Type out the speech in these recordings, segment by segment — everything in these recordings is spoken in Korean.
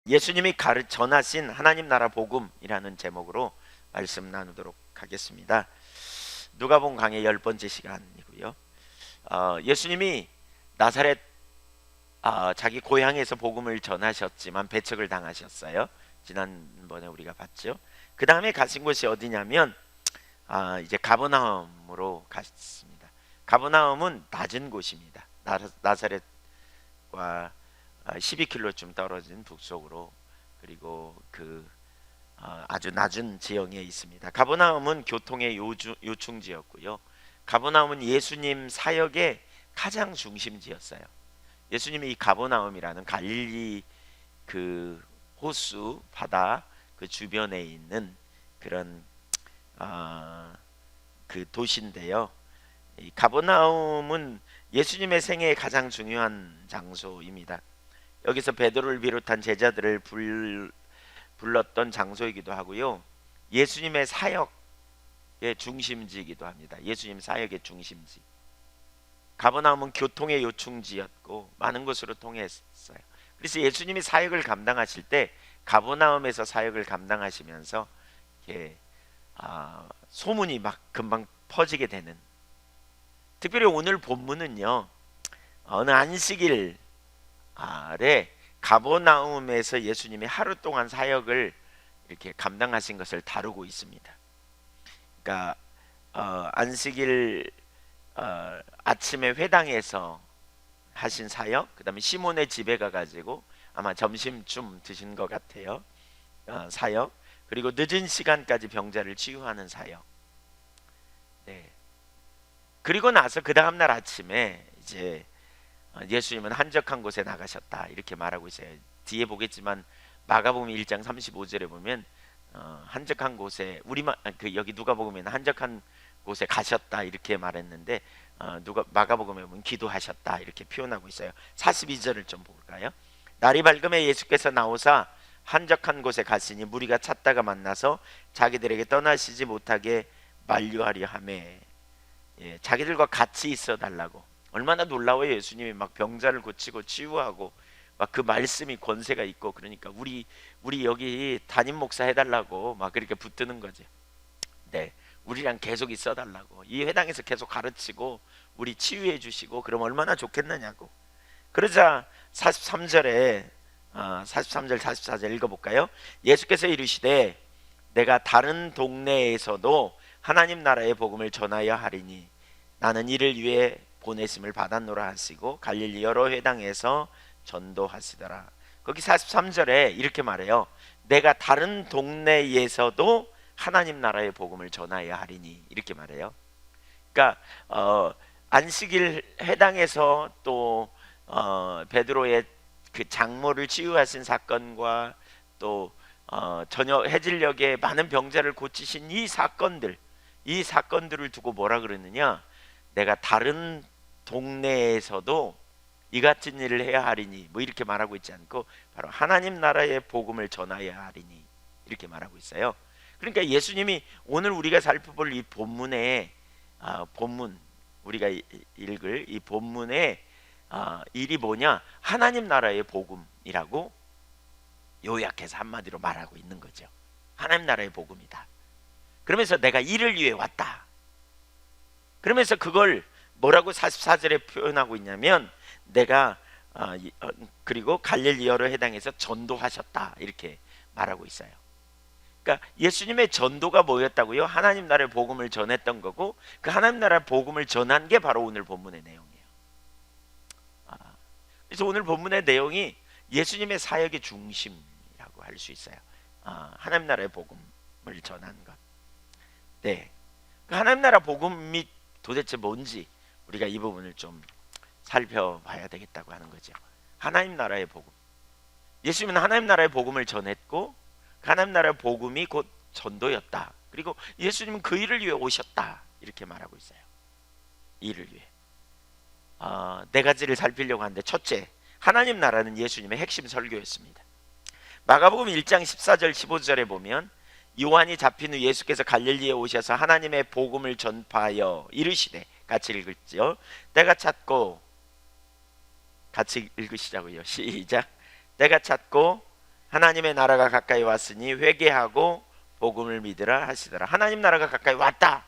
예수님이 전하신 하나님 나라 복음이라는 제목으로 말씀 나누도록 하겠습니다. 누가복음 강의 10번째 시간이고요. 예수님이 나사렛 자기 고향에서 복음을 전하셨지만 배척을 당하셨어요. 지난번에 우리가 봤죠. 그 다음에 가신 곳이 어디냐면 이제 가버나움으로 갔습니다. 가버나움은 낮은 곳입니다. 나사렛과 12km쯤 떨어진 북쪽으로, 그리고 아주 낮은 지형에 있습니다. 가버나움은 교통의 요충지였고요. 가버나움은 예수님 사역의 가장 중심지였어요. 예수님이 이 가버나움이라는 갈릴리 호수 바다 주변에 있는 그런 도시인데요. 이 가버나움은 예수님의 생애의 가장 중요한 장소입니다. 여기서 베드로를 비롯한 제자들을 불렀던 장소이기도 하고요. 예수님의 사역의 중심지이기도 합니다. 예수님 사역의 중심지. 가버나움은 교통의 요충지였고 많은 곳으로 통했어요. 그래서 예수님이 사역을 감당하실 때 가버나움에서 사역을 감당하시면서 이렇게 소문이 막 금방 퍼지게 되는. 특별히 오늘 본문은요, 어느 안식일 아래 가버나움에서 예수님이 하루 동안 사역을 이렇게 감당하신 것을 다루고 있습니다. 그러니까 안식일 아침에 회당에서 하신 사역, 그 다음에 시몬의 집에 가가지고 아마 점심쯤 드신 것 같아요. 사역, 그리고 늦은 시간까지 병자를 치유하는 사역. 네. 그리고 나서 그 다음날 아침에 이제 예수님은 한적한 곳에 나가셨다 이렇게 말하고 있어요. 뒤에 보겠지만 마가복음 1장 35절에 보면 한적한 곳에 여기 누가복음에는 한적한 곳에 가셨다 이렇게 말했는데 마가복음에 보면 기도하셨다 이렇게 표현하고 있어요. 42절을 좀 볼까요? 날이 밝음에 예수께서 나오사 한적한 곳에 가시니 무리가 찾다가 만나서 자기들에게 떠나시지 못하게 만류하려 하매, 자기들과 같이 있어 달라고. 얼마나 놀라워요. 예수님이 막 병자를 고치고 치유하고 막 그 말씀이 권세가 있고, 그러니까 우리 여기 담임 목사 해달라고 막 그렇게 붙드는 거죠. 네, 우리랑 계속 있어 달라고, 이 회당에서 계속 가르치고 우리 치유해 주시고 그럼 얼마나 좋겠느냐고. 그러자 43절에 43절 44절 읽어볼까요? 예수께서 이르시되 내가 다른 동네에서도 하나님 나라의 복음을 전하여 하리니 나는 이를 위해 보내심을 받았노라 하시고 갈릴리 여러 회당에서 전도하시더라. 거기 43절에 이렇게 말해요. 내가 다른 동네에서도 하나님 나라의 복음을 전하여 하리니 이렇게 말해요. 그러니까 안식일 회당에서 또 베드로의 그 장모를 치유하신 사건과 또 저녁 해질녘에 많은 병자를 고치신 이 사건들을 두고 뭐라 그러느냐, 내가 다른 동네에서도 이 같은 일을 해야 하리니 뭐 이렇게 말하고 있지 않고 바로 하나님 나라의 복음을 전하여야 하리니 이렇게 말하고 있어요. 그러니까 예수님이 오늘 우리가 살펴볼 이 본문의 우리가 읽을 이 본문의 일이 뭐냐, 하나님 나라의 복음이라고 요약해서 한마디로 말하고 있는 거죠. 하나님 나라의 복음이다. 그러면서 내가 이를 위해 왔다. 그러면서 그걸 뭐라고 44절에 표현하고 있냐면 내가 그리고 갈릴리 여러 회당에서 전도하셨다 이렇게 말하고 있어요. 그러니까 예수님의 전도가 뭐였다고요? 하나님 나라의 복음을 전했던 거고, 그 하나님 나라의 복음을 전한 게 바로 오늘 본문의 내용이에요. 그래서 오늘 본문의 내용이 예수님의 사역의 중심이라고 할 수 있어요. 하나님 나라의 복음을 전한 것. 네, 그 하나님 나라 복음이 도대체 뭔지 우리가 이 부분을 좀 살펴봐야 되겠다고 하는 거죠. 하나님 나라의 복음. 예수님은 하나님 나라의 복음을 전했고 그 하나님 나라의 복음이 곧 전도였다. 그리고 예수님은 그 일을 위해 오셨다 이렇게 말하고 있어요. 일을 위해. 네 가지를 살피려고 하는데, 첫째, 하나님 나라는 예수님의 핵심 설교였습니다. 마가복음 1장 14절 15절에 보면 요한이 잡힌 후 예수께서 갈릴리에 오셔서 하나님의 복음을 전파하여 이르시되, 같이 읽을지요. 내가 찾고, 같이 읽으시자고요. 시작. 내가 찾고 하나님의 나라가 가까이 왔으니 회개하고 복음을 믿으라 하시더라. 하나님 나라가 가까이 왔다.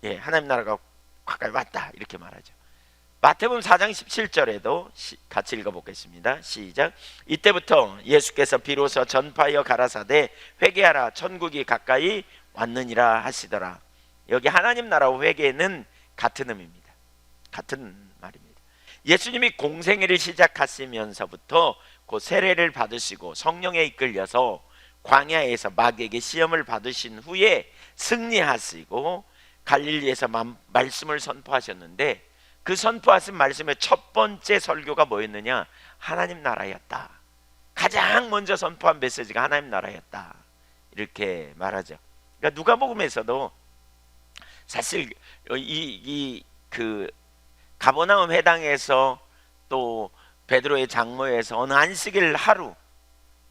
예, 하나님 나라가 가까이 왔다 이렇게 말하죠. 마태복음 4장 17절에도 같이 읽어보겠습니다. 시작. 이때부터 예수께서 비로소 전파하여 가라사대 회개하라 천국이 가까이 왔느니라 하시더라. 여기 하나님 나라와 회개는 같은 의미입니다. 같은 말입니다. 예수님이 공생애를 시작하시면서부터 그 세례를 받으시고 성령에 이끌려서 광야에서 마귀에게 시험을 받으신 후에 승리하시고 갈릴리에서 말씀을 선포하셨는데, 그 선포하신 말씀의 첫 번째 설교가 뭐였느냐? 하나님 나라였다. 가장 먼저 선포한 메시지가 하나님 나라였다 이렇게 말하죠. 그러니까 누가복음에서도 사실 그 가버나움 회당에서 또 베드로의 장모에서 어느 안식일 하루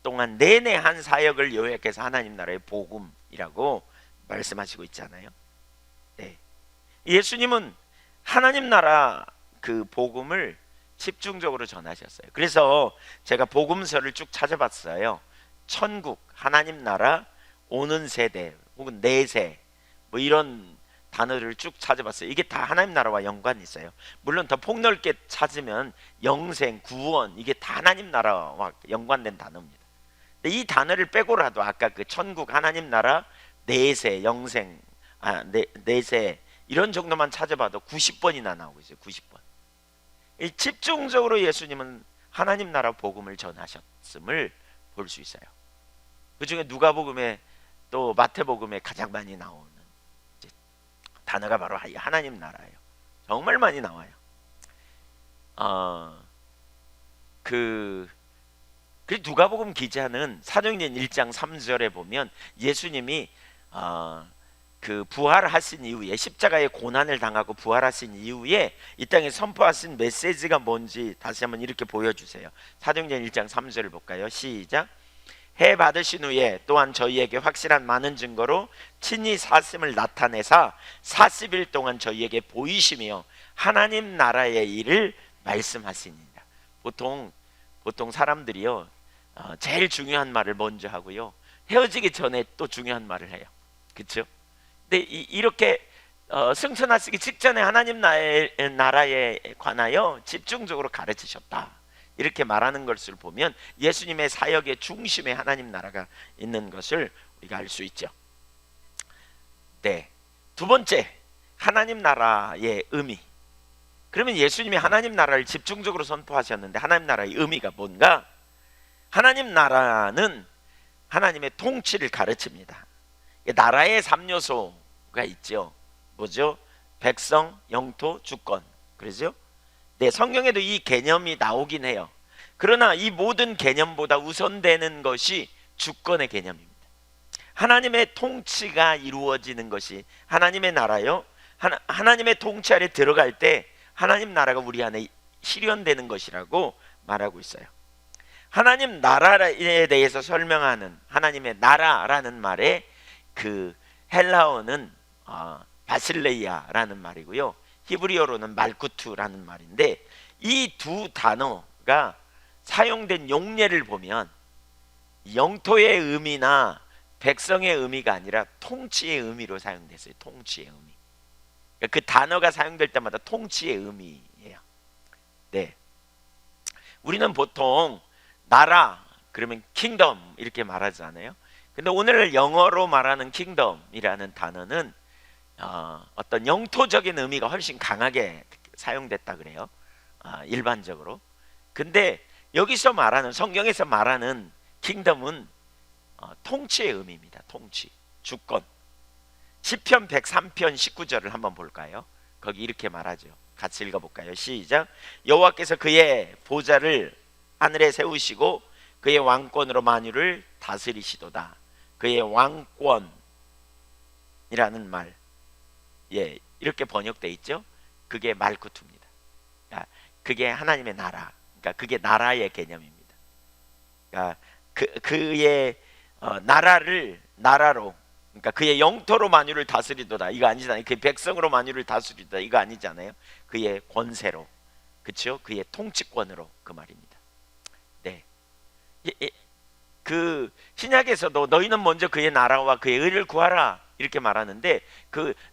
동안 내내 한 사역을 요약해서 하나님 나라의 복음이라고 말씀하시고 있잖아요. 네. 예수님은 하나님 나라 그 복음을 집중적으로 전하셨어요. 그래서 제가 복음서를 쭉 찾아봤어요. 천국, 하나님 나라, 오는 세대 혹은 내세 뭐 이런 단어를 쭉 찾아봤어요. 이게 다 하나님 나라와 연관이 있어요. 물론 더 폭넓게 찾으면 영생, 구원 이게 다 하나님 나라와 연관된 단어입니다. 근데 이 단어를 빼고라도 아까 그 천국, 하나님 나라, 내세, 영생, 내세 이런 정도만 찾아봐도 90번이나 나오고 있어요. 90번. 집중적으로 예수님은 하나님 나라 복음을 전하셨음을 볼 수 있어요. 그 중에 누가복음에 또 마태복음에 가장 많이 나오는 단어가 바로 하나님 나라예요. 정말 많이 나와요. 그 누가복음 기자는 사도행전 1장 3절에 보면 예수님이 그 부활하신 이후에 십자가의 고난을 당하고 부활하신 이후에 이 땅에 선포하신 메시지가 뭔지 다시 한번 이렇게 보여주세요. 사도행전 1장 3절을 볼까요? 시작. 해 받으신 후에 또한 저희에게 확실한 많은 증거로 친히 사심을 나타내사 40일 동안 저희에게 보이시며 하나님 나라의 일을 말씀하시니라. 보통 사람들이요 제일 중요한 말을 먼저 하고요 헤어지기 전에 또 중요한 말을 해요. 그렇죠? 근데 이렇게 승천하시기 직전에 하나님 나라에 관하여 집중적으로 가르치셨다 이렇게 말하는 것을 보면 예수님의 사역의 중심에 하나님 나라가 있는 것을 우리가 알 수 있죠. 네, 두 번째 하나님 나라의 의미. 그러면 예수님이 하나님 나라를 집중적으로 선포하셨는데 하나님 나라의 의미가 뭔가? 하나님 나라는 하나님의 통치를 가르칩니다. 나라의 3요소가 있죠. 뭐죠? 백성, 영토, 주권. 그러죠? 네, 성경에도 이 개념이 나오긴 해요. 그러나 이 모든 개념보다 우선되는 것이 주권의 개념입니다. 하나님의 통치가 이루어지는 것이 하나님의 나라요. 하나님의 통치 아래 들어갈 때 하나님 나라가 우리 안에 실현되는 것이라고 말하고 있어요. 하나님 나라에 대해서 설명하는 하나님의 나라라는 말에 그 헬라어는 바실레이아라는 말이고요. 히브리어로는 말쿠투라는 말인데 이 두 단어가 사용된 용례를 보면 영토의 의미나 백성의 의미가 아니라 통치의 의미로 사용됐어요. 통치의 의미. 그 단어가 사용될 때마다 통치의 의미예요. 네. 우리는 보통 나라 그러면 킹덤 이렇게 말하잖아요. 근데 오늘 영어로 말하는 킹덤이라는 단어는 어떤 영토적인 의미가 훨씬 강하게 사용됐다 그래요. 일반적으로. 근데 여기서 말하는 성경에서 말하는 킹덤은 통치의 의미입니다. 통치, 주권. 시편 103편 19절을 한번 볼까요? 거기 이렇게 말하죠. 같이 읽어볼까요? 시작. 여호와께서 그의 보좌를 하늘에 세우시고 그의 왕권으로 만유를 다스리시도다. 그의 왕권이라는 말, 예, 이렇게 번역돼 있죠. 그게 말쿠투입니다. 그게 하나님의 나라. 그러니까 그게 나라의 개념입니다. 그러니까 그의 나라를 나라로, 그러니까 그의 영토로 만유를 다스리도다 이거 아니잖아요. 그의 백성으로 만유를 다스리도다 이거 아니잖아요. 그의 권세로, 그렇죠? 그의 통치권으로 그 말입니다. 네. 예, 예, 그 신약에서도 너희는 먼저 그의 나라와 그의 의를 구하라 이렇게 말하는데,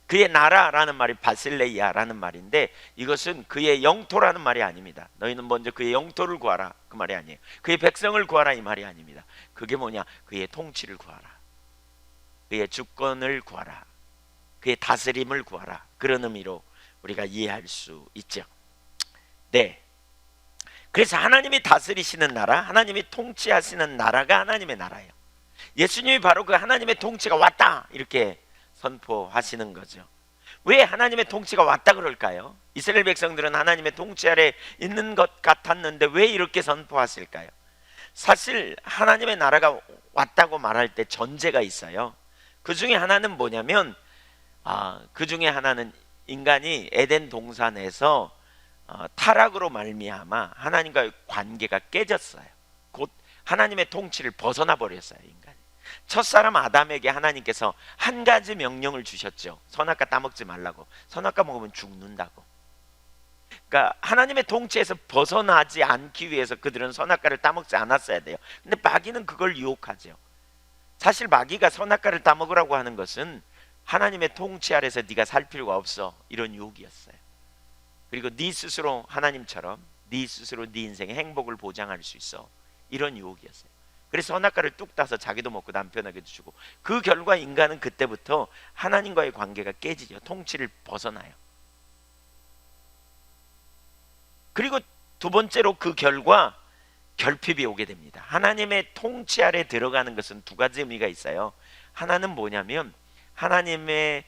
그의 나라라는 말이 바실레이아라는 말인데, 이것은 그의 영토라는 말이 아닙니다. 너희는 먼저 그의 영토를 구하라 그 말이 아니에요. 그의 백성을 구하라 이 말이 아닙니다. 그게 뭐냐? 그의 통치를 구하라, 그의 주권을 구하라, 그의 다스림을 구하라, 그런 의미로 우리가 이해할 수 있죠. 네. 그래서 하나님이 다스리시는 나라, 하나님이 통치하시는 나라가 하나님의 나라예요. 예수님이 바로 그 하나님의 통치가 왔다 이렇게 선포하시는 거죠. 왜 하나님의 통치가 왔다 그럴까요? 이스라엘 백성들은 하나님의 통치 아래 있는 것 같았는데 왜 이렇게 선포하실까요? 사실 하나님의 나라가 왔다고 말할 때 전제가 있어요. 그 중에 하나는 뭐냐면, 그 중에 하나는 인간이 에덴 동산에서 타락으로 말미암아 하나님과의 관계가 깨졌어요. 곧 하나님의 통치를 벗어나 버렸어요. 인간이. 첫사람 아담에게 하나님께서 한 가지 명령을 주셨죠. 선악과 따먹지 말라고. 선악과 먹으면 죽는다고. 그러니까 하나님의 통치에서 벗어나지 않기 위해서 그들은 선악과를 따먹지 않았어야 돼요. 근데 마귀는 그걸 유혹하죠. 사실 마귀가 선악과를 따먹으라고 하는 것은 하나님의 통치 아래서 네가 살 필요가 없어, 이런 유혹이었어요. 그리고 네 스스로 하나님처럼 네 스스로 네 인생의 행복을 보장할 수 있어, 이런 유혹이었어요. 그래서 선악과를 뚝 따서 자기도 먹고 남편에게도 주고, 그 결과 인간은 그때부터 하나님과의 관계가 깨지죠. 통치를 벗어나요. 그리고 두 번째로 그 결과 결핍이 오게 됩니다. 하나님의 통치 아래 들어가는 것은 두 가지 의미가 있어요. 하나는 뭐냐면 하나님을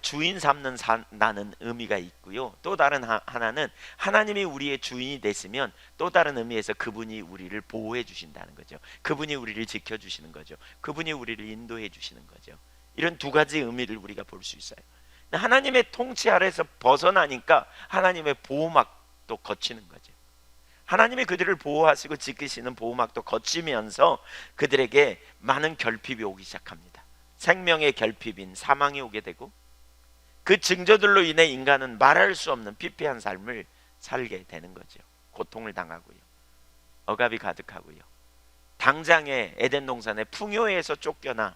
주인 삼는다는 의미가 있고요. 또 다른 하나는 하나님이 우리의 주인이 됐으면 또 다른 의미에서 그분이 우리를 보호해 주신다는 거죠. 그분이 우리를 지켜주시는 거죠. 그분이 우리를 인도해 주시는 거죠. 이런 두 가지 의미를 우리가 볼 수 있어요. 하나님의 통치 아래에서 벗어나니까 하나님의 보호막도 거치는 거죠. 하나님이 그들을 보호하시고 지키시는 보호막도 거치면서 그들에게 많은 결핍이 오기 시작합니다. 생명의 결핍인 사망이 오게 되고, 그 징조들로 인해 인간은 말할 수 없는 피폐한 삶을 살게 되는 거죠. 고통을 당하고요, 억압이 가득하고요. 당장에 에덴 동산의 풍요에서 쫓겨나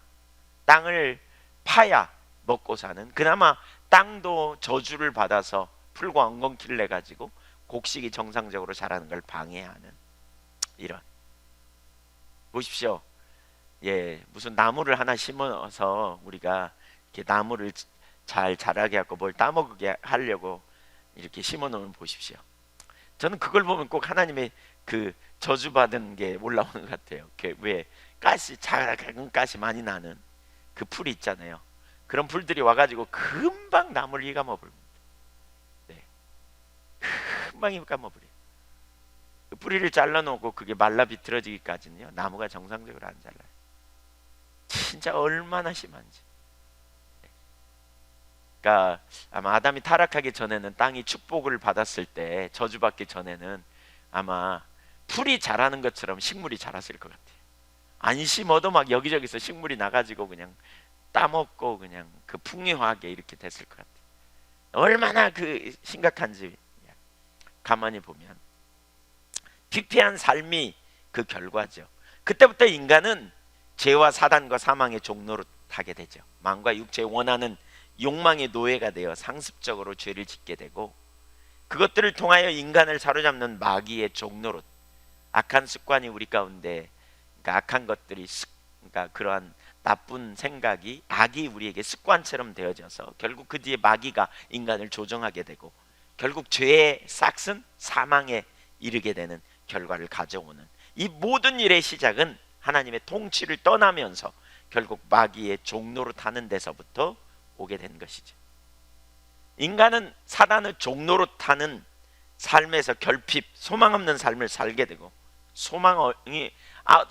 땅을 파야 먹고 사는, 그나마 땅도 저주를 받아서 풀과 엉겅퀴를 내 가지고 곡식이 정상적으로 자라는 걸 방해하는, 이런. 보십시오. 예, 무슨 나무를 하나 심어서 우리가 이렇게 나무를 잘 자라게 하고 뭘 따먹게 하려고 이렇게 심어 놓으면 보십시오. 저는 그걸 보면 꼭 하나님의 그 저주받은 게 올라오는 것 같아요. 왜 작은 가시 많이 나는 그 풀이 있잖아요. 그런 풀들이 와가지고 금방 나무를 휘감아버립니다. 네, 금방 휘감아버려요. 그 뿌리를 잘라놓고 그게 말라 비틀어지기까지는요, 나무가 정상적으로 안 잘라요. 진짜 얼마나 심한지. 그러니까 아마 아담이 타락하기 전에는, 땅이 축복을 받았을 때, 저주받기 전에는 아마 풀이 자라는 것처럼 식물이 자랐을 것 같아요. 안 심어도 막 여기저기서 식물이 나가지고 그냥 따먹고 그냥 그 풍요하게 이렇게 됐을 것 같아요. 얼마나 그 심각한지 가만히 보면 피폐한 삶이 그 결과죠. 그때부터 인간은 죄와 사단과 사망의 종로로 타게 되죠. 마음과 육체의 원하는 욕망의 노예가 되어 상습적으로 죄를 짓게 되고, 그것들을 통하여 인간을 사로잡는 마귀의 종로로, 악한 습관이 우리 가운데, 그러니까 악한 것들이, 그러니까 그러한 나쁜 생각이, 악이 우리에게 습관처럼 되어져서 결국 그 뒤에 마귀가 인간을 조종하게 되고, 결국 죄의 싹은 사망에 이르게 되는 결과를 가져오는, 이 모든 일의 시작은 하나님의 통치를 떠나면서 결국 마귀의 종로로 타는 데서부터 오게 된 것이죠. 인간은 사단의 종로로 타는 삶에서 결핍, 소망 없는 삶을 살게 되고, 소망이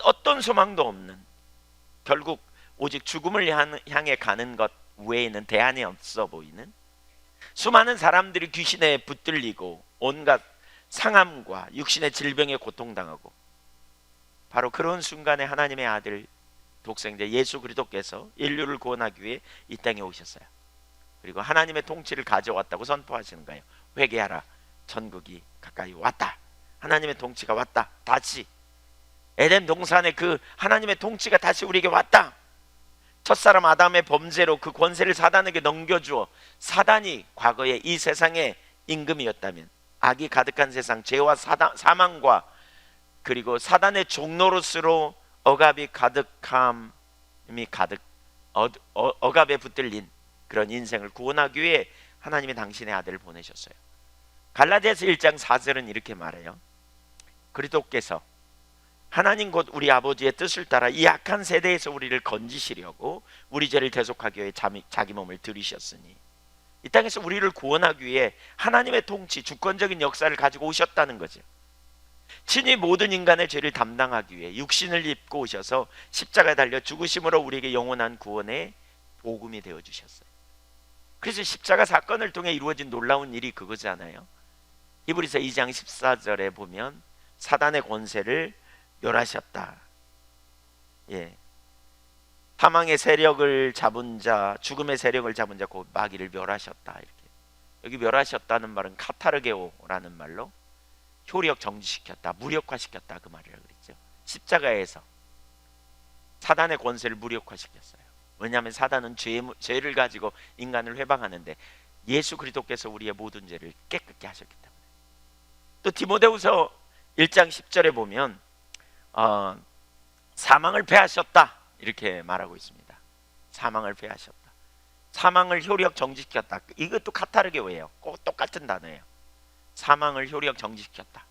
어떤 소망도 없는, 결국 오직 죽음을 향해 가는 것 외에는 대안이 없어 보이는, 수많은 사람들이 귀신에 붙들리고 온갖 상함과 육신의 질병에 고통당하고, 바로 그런 순간에 하나님의 아들 독생자 예수 그리스도께서 인류를 구원하기 위해 이 땅에 오셨어요. 그리고 하나님의 통치를 가져왔다고 선포하시는 거예요. 회개하라, 천국이 가까이 왔다. 하나님의 통치가 왔다. 다시 에덴 동산에 그 하나님의 통치가 다시 우리에게 왔다. 첫사람 아담의 범죄로 그 권세를 사단에게 넘겨주어 사단이 과거에 이 세상의 임금이었다면, 악이 가득한 세상, 죄와 사망과 그리고 사단의 종노릇으로 억압이 가득함이 억압에 붙들린 그런 인생을 구원하기 위해 하나님이 당신의 아들을 보내셨어요. 갈라디아서 1장 4절은 이렇게 말해요. 그리스도께서 하나님 곧 우리 아버지의 뜻을 따라 이 악한 세대에서 우리를 건지시려고 우리 죄를 대속하기 위해 자기 몸을 들이셨으니, 이 땅에서 우리를 구원하기 위해 하나님의 통치, 주권적인 역사를 가지고 오셨다는 거죠. 친히 모든 인간의 죄를 담당하기 위해 육신을 입고 오셔서 십자가에 달려 죽으심으로 우리에게 영원한 구원의 복음이 되어주셨어요. 그래서 십자가 사건을 통해 이루어진 놀라운 일이 그거잖아요. 히브리서 2장 14절에 보면 사단의 권세를 멸하셨다. 예. 사망의 세력을 잡은 자, 죽음의 세력을 잡은 자, 곧 마귀를 멸하셨다. 이렇게. 여기 멸하셨다는 말은 카타르게오라는 말로 효력 정지시켰다, 무력화시켰다, 그 말이라고 그랬죠. 십자가에서 사단의 권세를 무력화시켰어요. 왜냐하면 사단은 죄를 가지고 인간을 회방하는데 예수 그리스도께서 우리의 모든 죄를 깨끗게 하셨기 때문에. 또 디모데후서 1장 10절에 보면 사망을 패하셨다 이렇게 말하고 있습니다. 사망을 패하셨다. 사망을 효력 정지시켰다. 이것도 카타르게오예요. 꼭 똑같은 단어예요. 사망을 효력 정지시켰다.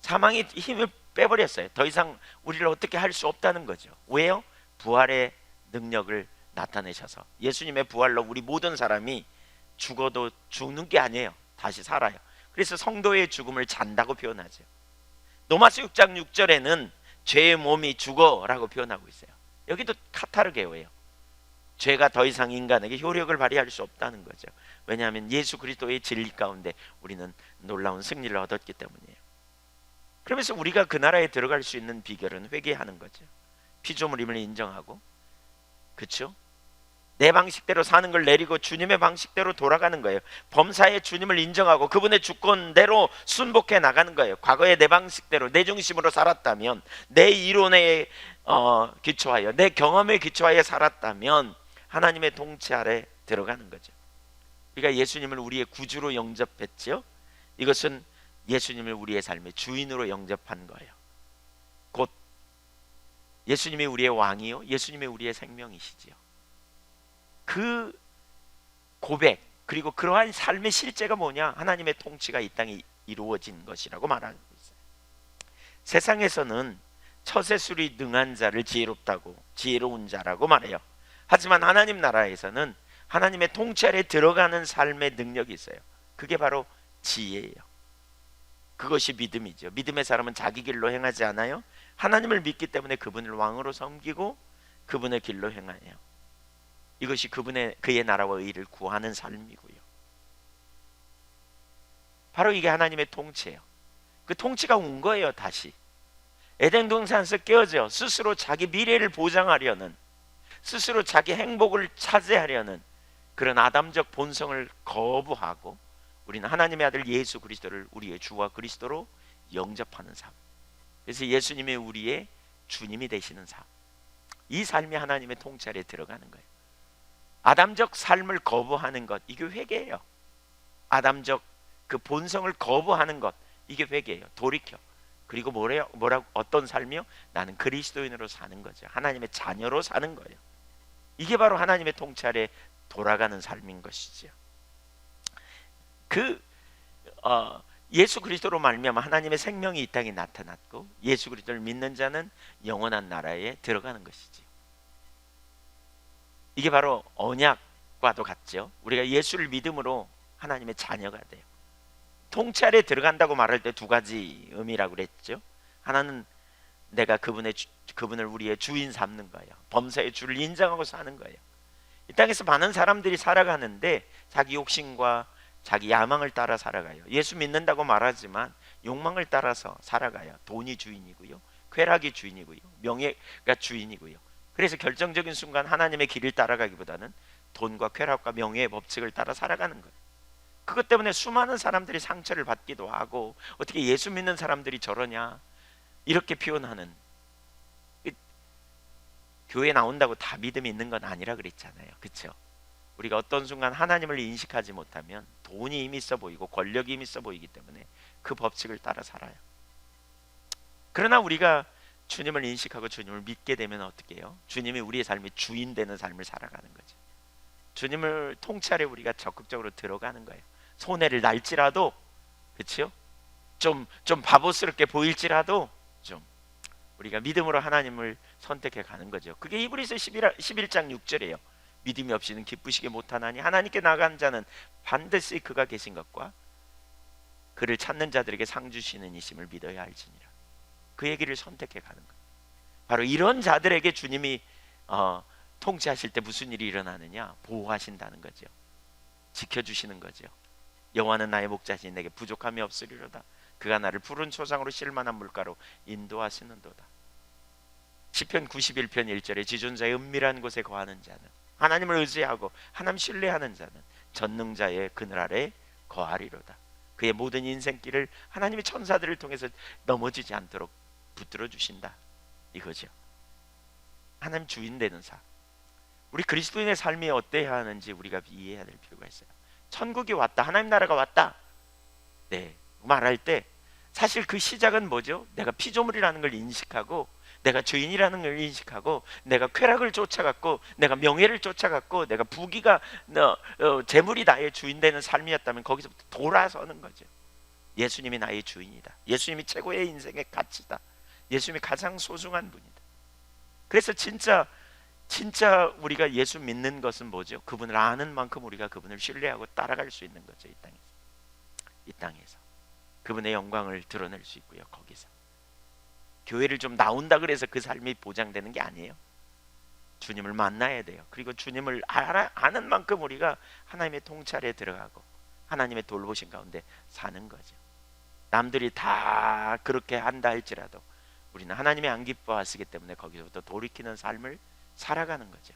사망이 힘을 빼버렸어요. 더 이상 우리를 어떻게 할 수 없다는 거죠. 왜요? 부활의 능력을 나타내셔서, 예수님의 부활로 우리 모든 사람이 죽어도 죽는 게 아니에요. 다시 살아요. 그래서 성도의 죽음을 잔다고 표현하죠. 로마서 6장 6절에는 죄의 몸이 죽어라고 표현하고 있어요. 여기도 카타르게오예요. 죄가 더 이상 인간에게 효력을 발휘할 수 없다는 거죠. 왜냐하면 예수 그리스도의 진리 가운데 우리는 놀라운 승리를 얻었기 때문이에요. 그러면서 우리가 그 나라에 들어갈 수 있는 비결은 회개하는 거죠. 피조물임을 인정하고, 그렇죠? 내 방식대로 사는 걸 내리고 주님의 방식대로 돌아가는 거예요. 범사의 주님을 인정하고 그분의 주권대로 순복해 나가는 거예요. 과거에 내 방식대로 내 중심으로 살았다면, 내 이론에 기초하여, 내 경험에 기초하여 살았다면 하나님의 통치 아래 들어가는 거죠. 우리가 예수님을 우리의 구주로 영접했죠. 이것은 예수님을 우리의 삶의 주인으로 영접한 거예요. 곧 예수님이 우리의 왕이요, 예수님이 우리의 생명이시지요. 그 고백, 그리고 그러한 삶의 실제가 뭐냐? 하나님의 통치가 이 땅에 이루어진 것이라고 말하고 있어요. 세상에서는 처세술이 능한 자를 지혜로운 자라고 말해요. 하지만 하나님 나라에서는 하나님의 통치 아래 들어가는 삶의 능력이 있어요. 그게 바로 지혜예요. 그것이 믿음이죠. 믿음의 사람은 자기 길로 행하지 않아요. 하나님을 믿기 때문에 그분을 왕으로 섬기고 그분의 길로 행하여요. 이것이 그의 나라와 의를 구하는 삶이고요. 바로 이게 하나님의 통치예요. 그 통치가 온 거예요. 다시 에덴 동산에서 깨어져 스스로 자기 미래를 보장하려는, 스스로 자기 행복을 차지하려는 그런 아담적 본성을 거부하고 우리는 하나님의 아들 예수 그리스도를 우리의 주와 그리스도로 영접하는 삶. 그래서 예수님이 우리의 주님이 되시는 삶. 이 삶이 하나님의 통치 아래 들어가는 거예요. 아담적 삶을 거부하는 것, 이게 회개예요. 아담적 그 본성을 거부하는 것, 이게 회개예요. 돌이켜. 그리고 뭐라고 어떤 삶이요? 나는 그리스도인으로 사는 거죠. 하나님의 자녀로 사는 거예요. 이게 바로 하나님의 통치 아래 돌아가는 삶인 것이죠. 예수 그리스도로 말미암아 하나님의 생명이 이 땅에 나타났고, 예수 그리스도를 믿는 자는 영원한 나라에 들어가는 것이죠. 이게 바로 언약과도 같죠. 우리가 예수를 믿음으로 하나님의 자녀가 돼요. 통치 아래 들어간다고 말할 때 두 가지 의미라고 그랬죠. 하나는 내가 그분을 우리의 주인 삼는 거예요. 범사의 주를 인정하고 사는 거예요. 이 땅에서 많은 사람들이 살아가는데 자기 욕심과 자기 야망을 따라 살아가요. 예수 믿는다고 말하지만 욕망을 따라서 살아가요. 돈이 주인이고요, 쾌락이 주인이고요, 명예가 주인이고요. 그래서 결정적인 순간 하나님의 길을 따라가기보다는 돈과 쾌락과 명예의 법칙을 따라 살아가는 거예요. 그것 때문에 수많은 사람들이 상처를 받기도 하고, 어떻게 예수 믿는 사람들이 저러냐 이렇게 표현하는 교회 나온다고 다 믿음이 있는 건 아니라 그랬잖아요. 그렇죠? 우리가 어떤 순간 하나님을 인식하지 못하면 돈이 힘이 있어 보이고 권력이 힘이 있어 보이기 때문에 그 법칙을 따라 살아요. 그러나 우리가 주님을 인식하고 주님을 믿게 되면 어떻게 해요? 주님이 우리의 삶의 주인 되는 삶을 살아가는 거죠. 주님을 통찰에 우리가 적극적으로 들어가는 거예요. 손해를 날지라도, 그렇죠? 좀 바보스럽게 보일지라도 좀 우리가 믿음으로 하나님을 선택해 가는 거죠. 그게 히브리서 11장 6절이에요. 믿음이 없이는 기쁘시게 못하나니 하나님께 나간 자는 반드시 그가 계신 것과 그를 찾는 자들에게 상 주시는 이심을 믿어야 할지니라. 그 얘기를 선택해 가는 거예요. 바로 이런 자들에게 주님이 통치하실 때 무슨 일이 일어나느냐? 보호하신다는 거죠. 지켜주시는 거죠. 여호와는 나의 목자시니 내게 부족함이 없으리로다. 그가 나를 푸른 초장으로 쉴만한 물가로 인도하시는도다. 시편 91편 1절에 지존자의 은밀한 곳에 거하는 자는, 하나님을 의지하고 하나님 신뢰하는 자는 전능자의 그늘 아래 거하리로다. 그의 모든 인생길을 하나님의 천사들을 통해서 넘어지지 않도록 붙들어 주신다, 이거죠. 하나님 주인 되는 삶. 우리 그리스도인의 삶이 어때야 하는지 우리가 이해해야 될 필요가 있어요. 천국이 왔다, 하나님 나라가 왔다, 네, 말할 때 사실 그 시작은 뭐죠? 내가 피조물이라는 걸 인식하고, 내가 주인이라는 걸 인식하고, 내가 쾌락을 쫓아갔고, 내가 명예를 쫓아갔고, 내가 부귀가 재물이 나의 주인 되는 삶이었다면 거기서부터 돌아서는 거죠. 예수님이 나의 주인이다. 예수님이 최고의 인생의 가치다. 예수님이 가장 소중한 분이다. 그래서 진짜 우리가 예수 믿는 것은 뭐죠? 그분을 아는 만큼 우리가 그분을 신뢰하고 따라갈 수 있는 거죠. 이 땅에서 그분의 영광을 드러낼 수 있고요. 거기서 교회를 좀 나온다 그래서 그 삶이 보장되는 게 아니에요. 주님을 만나야 돼요. 그리고 주님을 아는 만큼 우리가 하나님의 통찰에 들어가고 하나님의 돌보신 가운데 사는 거죠. 남들이 다 그렇게 한다 할지라도 우리는 하나님이 안 기뻐하시기 때문에 거기서부터 돌이키는 삶을 살아가는 거죠.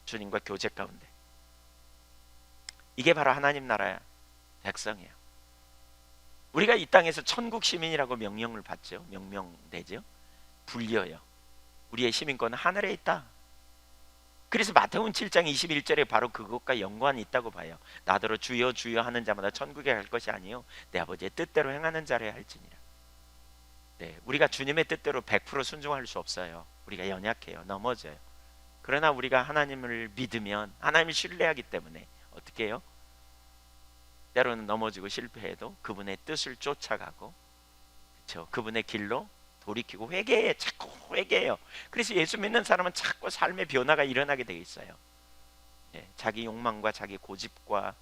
주님과 교제 가운데. 이게 바로 하나님 나라의 백성이에요. 우리가 이 땅에서 천국 시민이라고 명령을 받죠. 명명되죠. 불려요. 우리의 시민권은 하늘에 있다. 그래서 마태복음 7장 21절에 바로 그것과 연관이 있다고 봐요. 나더러 주여 주여 하는 자마다 천국에 갈 것이 아니요 내 아버지의 뜻대로 행하는 자라 할지니라. 네, 우리가 주님의 뜻대로 100% 순종할 수 없어요. 우리가 연약해요. 넘어져요. 그러나 우리가 하나님을 믿으면, 하나님을 신뢰하기 때문에 어떻게 해요? 때로는 넘어지고 실패해도 그분의 뜻을 쫓아가고, 그렇죠? 그분의 길로 돌이키고 회개해, 자꾸 회개해요. 그래서 예수 믿는 사람은 자꾸 삶의 변화가 일어나게 되어 있어요. 예, 자기 욕망과 자기 고집과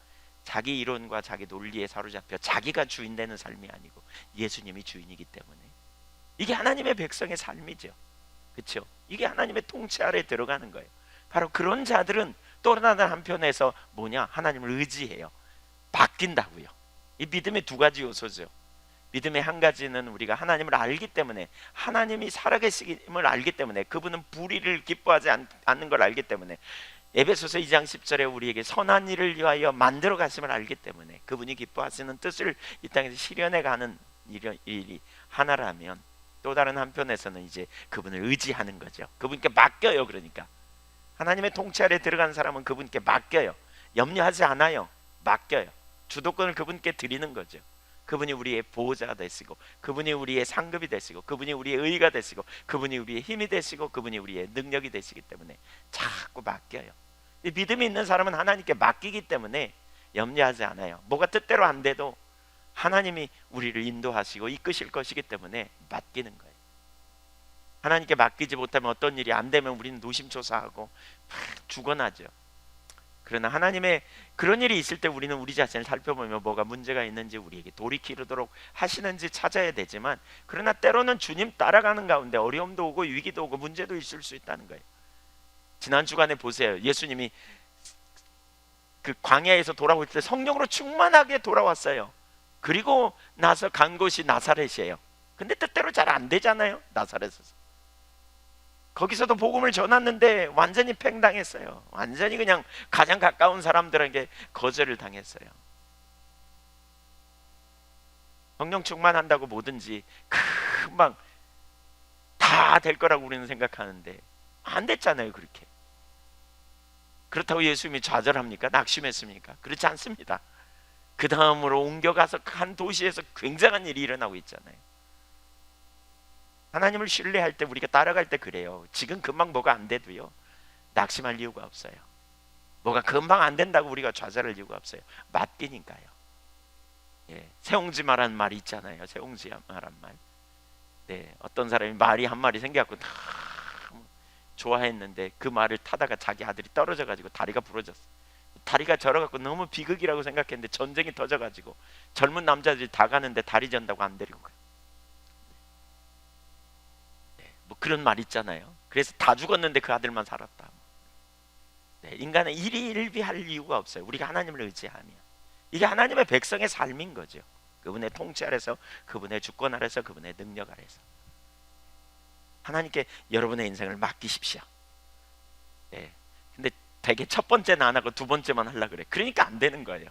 자기 이론과 자기 논리에 사로잡혀 자기가 주인 되는 삶이 아니고 예수님이 주인이기 때문에 이게 하나님의 백성의 삶이죠. 그렇죠? 이게 하나님의 통치 아래 들어가는 거예요. 바로 그런 자들은 또 다른 한편에서 뭐냐? 하나님을 의지해요. 바뀐다고요. 이 믿음의 두 가지 요소죠. 믿음의 한 가지는 우리가 하나님을 알기 때문에, 하나님이 살아계심을 알기 때문에, 그분은 불의를 기뻐하지 않는 걸 알기 때문에, 에베소서 2장 10절에 우리에게 선한 일을 위하여 만들어 가심을 알기 때문에 그분이 기뻐하시는 뜻을 이 땅에서 실현해 가는 일이 하나라면, 또 다른 한편에서는 이제 그분을 의지하는 거죠. 그분께 맡겨요. 그러니까 하나님의 통치 아래 들어간 사람은 그분께 맡겨요. 염려하지 않아요. 맡겨요. 주도권을 그분께 드리는 거죠. 그분이 우리의 보호자가 되시고, 그분이 우리의 상급이 되시고, 그분이 우리의 의가 되시고, 그분이 우리의 힘이 되시고, 그분이 우리의 능력이 되시기 때문에 자꾸 맡겨요. 믿음이 있는 사람은 하나님께 맡기기 때문에 염려하지 않아요. 뭐가 뜻대로 안 돼도 하나님이 우리를 인도하시고 이끄실 것이기 때문에 맡기는 거예요. 하나님께 맡기지 못하면 어떤 일이 안 되면 우리는 노심초사하고 막 죽어나죠. 그러나 하나님의 그런 일이 있을 때 우리는 우리 자신을 살펴보며 뭐가 문제가 있는지, 우리에게 돌이키도록 하시는지 찾아야 되지만, 그러나 때로는 주님 따라가는 가운데 어려움도 오고 위기도 오고 문제도 있을 수 있다는 거예요. 지난 주간에 보세요. 예수님이 그 광야에서 돌아올 때 성령으로 충만하게 돌아왔어요. 그리고 나서 간 곳이 나사렛이에요. 근데 뜻대로 잘 안 되잖아요. 나사렛에서 거기서도 복음을 전했는데 완전히 팽당했어요. 완전히 그냥 가장 가까운 사람들에게 거절을 당했어요. 성령 충만한다고 뭐든지 금방 다 될 거라고 우리는 생각하는데 안 됐잖아요. 그렇게. 그렇다고 예수님이 좌절합니까? 낙심했습니까? 그렇지 않습니다. 그 다음으로 옮겨가서 한 도시에서 굉장한 일이 일어나고 있잖아요. 하나님을 신뢰할 때, 우리가 따라갈 때 그래요. 지금 금방 뭐가 안 돼도요, 낙심할 이유가 없어요. 뭐가 금방 안 된다고 우리가 좌절할 이유가 없어요. 맡기니까요. 예, 세옹지 말한 말이 있잖아요. 세옹지 말한 말. 네, 어떤 사람이 말이 한 마리 생겨갖고 다 좋아했는데 그 말을 타다가 자기 아들이 떨어져가지고 다리가 부러졌어. 다리가 절어갖고 너무 비극이라고 생각했는데 전쟁이 터져가지고 젊은 남자들이 다 가는데 다리 전다고 안 데리고 가요. 네, 뭐 그런 말 있잖아요. 그래서 다 죽었는데 그 아들만 살았다. 네, 인간은 일희일비할 이유가 없어요. 우리가 하나님을 의지하면. 이게 하나님의 백성의 삶인 거죠. 그분의 통치 아래서, 그분의 주권 아래서, 그분의 능력 아래서 하나님께 여러분의 인생을 맡기십시오. 네. 근데 되게 첫 번째는 안 하고 두 번째만 하려고 그래. 그러니까 안 되는 거예요.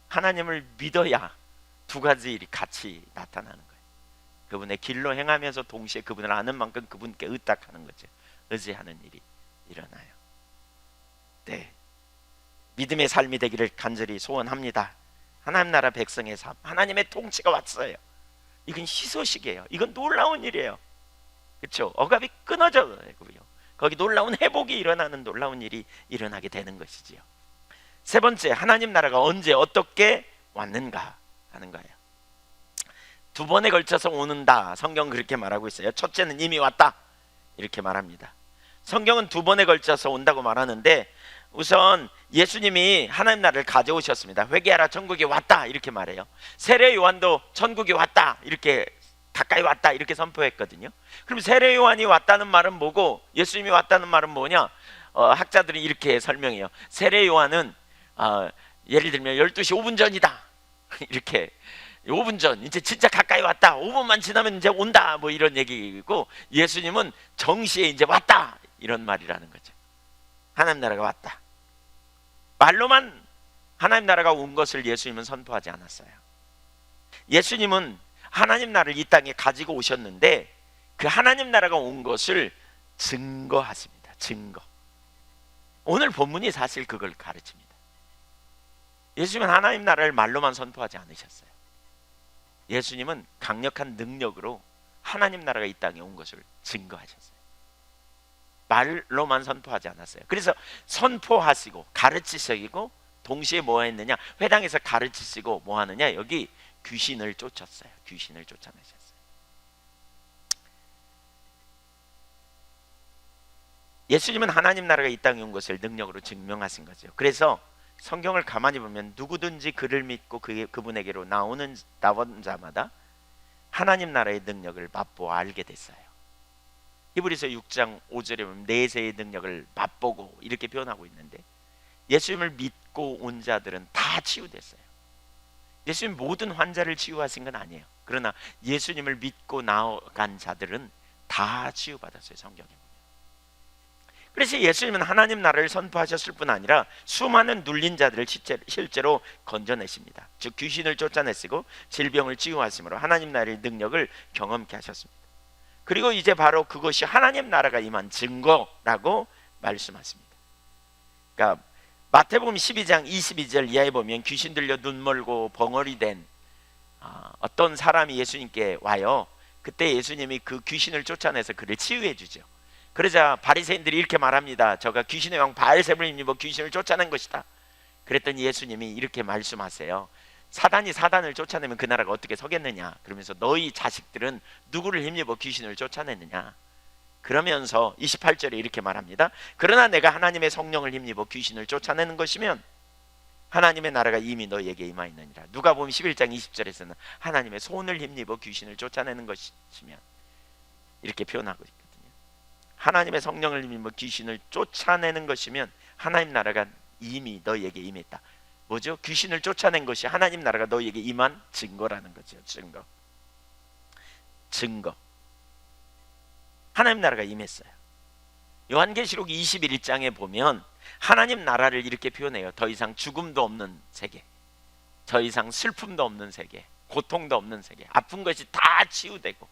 하나님을 믿어야 두 가지 일이 같이 나타나는 거예요. 그분의 길로 행하면서 동시에 그분을 아는 만큼 그분께 의탁하는 거죠. 의지하는 일이 일어나요. 네, 믿음의 삶이 되기를 간절히 소원합니다. 하나님 나라 백성의 삶, 하나님의 통치가 왔어요. 이건 희소식이에요. 이건 놀라운 일이에요. 그렇죠? 억압이 끊어져요. 거기 놀라운 회복이 일어나는 놀라운 일이 일어나게 되는 것이지요. 세 번째, 하나님 나라가 언제 어떻게 왔는가 하는 거예요. 두 번에 걸쳐서 오는다. 성경은 그렇게 말하고 있어요. 첫째는 이미 왔다 이렇게 말합니다. 성경은 두 번에 걸쳐서 온다고 말하는데, 우선 예수님이 하나님 나라를 가져오셨습니다. 회개하라, 천국이 왔다 이렇게 말해요. 세례 요한도 천국이 왔다, 이렇게 가까이 왔다 이렇게 선포했거든요. 그럼 세례 요한이 왔다는 말은 뭐고 예수님이 왔다는 말은 뭐냐? 학자들이 이렇게 설명해요. 세례 요한은 예를 들면 12시 5분 전이다 이렇게, 5분 전, 이제 진짜 가까이 왔다, 5분만 지나면 이제 온다, 뭐 이런 얘기고, 예수님은 정시에 이제 왔다 이런 말이라는 거죠. 하나님 나라가 왔다. 말로만 하나님 나라가 온 것을 예수님은 선포하지 않았어요. 예수님은 하나님 나라를 이 땅에 가지고 오셨는데 그 하나님 나라가 온 것을 증거하십니다. 증거. 오늘 본문이 사실 그걸 가르칩니다. 예수님은 하나님 나라를 말로만 선포하지 않으셨어요. 예수님은 강력한 능력으로 하나님 나라가 이 땅에 온 것을 증거하셨어요. 말로만 선포하지 않았어요. 그래서 선포하시고 가르치시고 동시에 뭐 했느냐? 회당에서 가르치시고 뭐 하느냐? 여기 귀신을 쫓았어요. 귀신을 쫓아내셨어요. 예수님은 하나님 나라가 이 땅에 온 것을 능력으로 증명하신 거죠. 그래서 성경을 가만히 보면 누구든지 그를 믿고 그분에게로 나온 자마다 하나님 나라의 능력을 맛보아 알게 됐어요. 히브리서 6장 5절에 보면 내세의 능력을 맛보고 이렇게 표현하고 있는데, 예수님을 믿고 온 자들은 다 치유됐어요. 예수님 모든 환자를 치유하신 건 아니에요. 그러나 예수님을 믿고 나아간 자들은 다 치유받았어요. 성경에 보면. 그래서 예수님은 하나님 나라를 선포하셨을 뿐 아니라 수많은 눌린 자들을 실제로 건져내십니다. 즉 귀신을 쫓아내시고 질병을 치유하심으로 하나님 나라의 능력을 경험케 하셨습니다. 그리고 이제 바로 그것이 하나님 나라가 임한 증거라고 말씀하십니다. 그러니까 마태복음 12장 22절 이하에 보면 귀신 들려 눈 멀고 벙어리 된 어떤 사람이 예수님께 와요. 그때 예수님이 그 귀신을 쫓아내서 그를 치유해 주죠. 그러자 바리새인들이 이렇게 말합니다. 저가 귀신의 왕 바알세불을 힘입어 귀신을 쫓아낸 것이다. 그랬더니 예수님이 이렇게 말씀하세요. 사단이 사단을 쫓아내면 그 나라가 어떻게 서겠느냐. 그러면서 너희 자식들은 누구를 힘입어 귀신을 쫓아내느냐. 그러면서 28절에 이렇게 말합니다. 그러나 내가 하나님의 성령을 힘입어 귀신을 쫓아내는 것이면 하나님의 나라가 이미 너희에게 임하였느니라. 누가복음 11장 20절에서는 하나님의 손을 힘입어 귀신을 쫓아내는 것이면 이렇게 표현하고 있거든요. 하나님의 성령을 힘입어 귀신을 쫓아내는 것이면 하나님 나라가 이미 너희에게 임했다. 뭐죠? 귀신을 쫓아낸 것이 하나님 나라가 너희에게 임한 증거라는 거죠. 증거. 증거. 하나님 나라가 임했어요. 요한계시록 21장에 보면 하나님 나라를 이렇게 표현해요. 더 이상 죽음도 없는 세계, 더 이상 슬픔도 없는 세계, 고통도 없는 세계, 아픈 것이 다 치유되고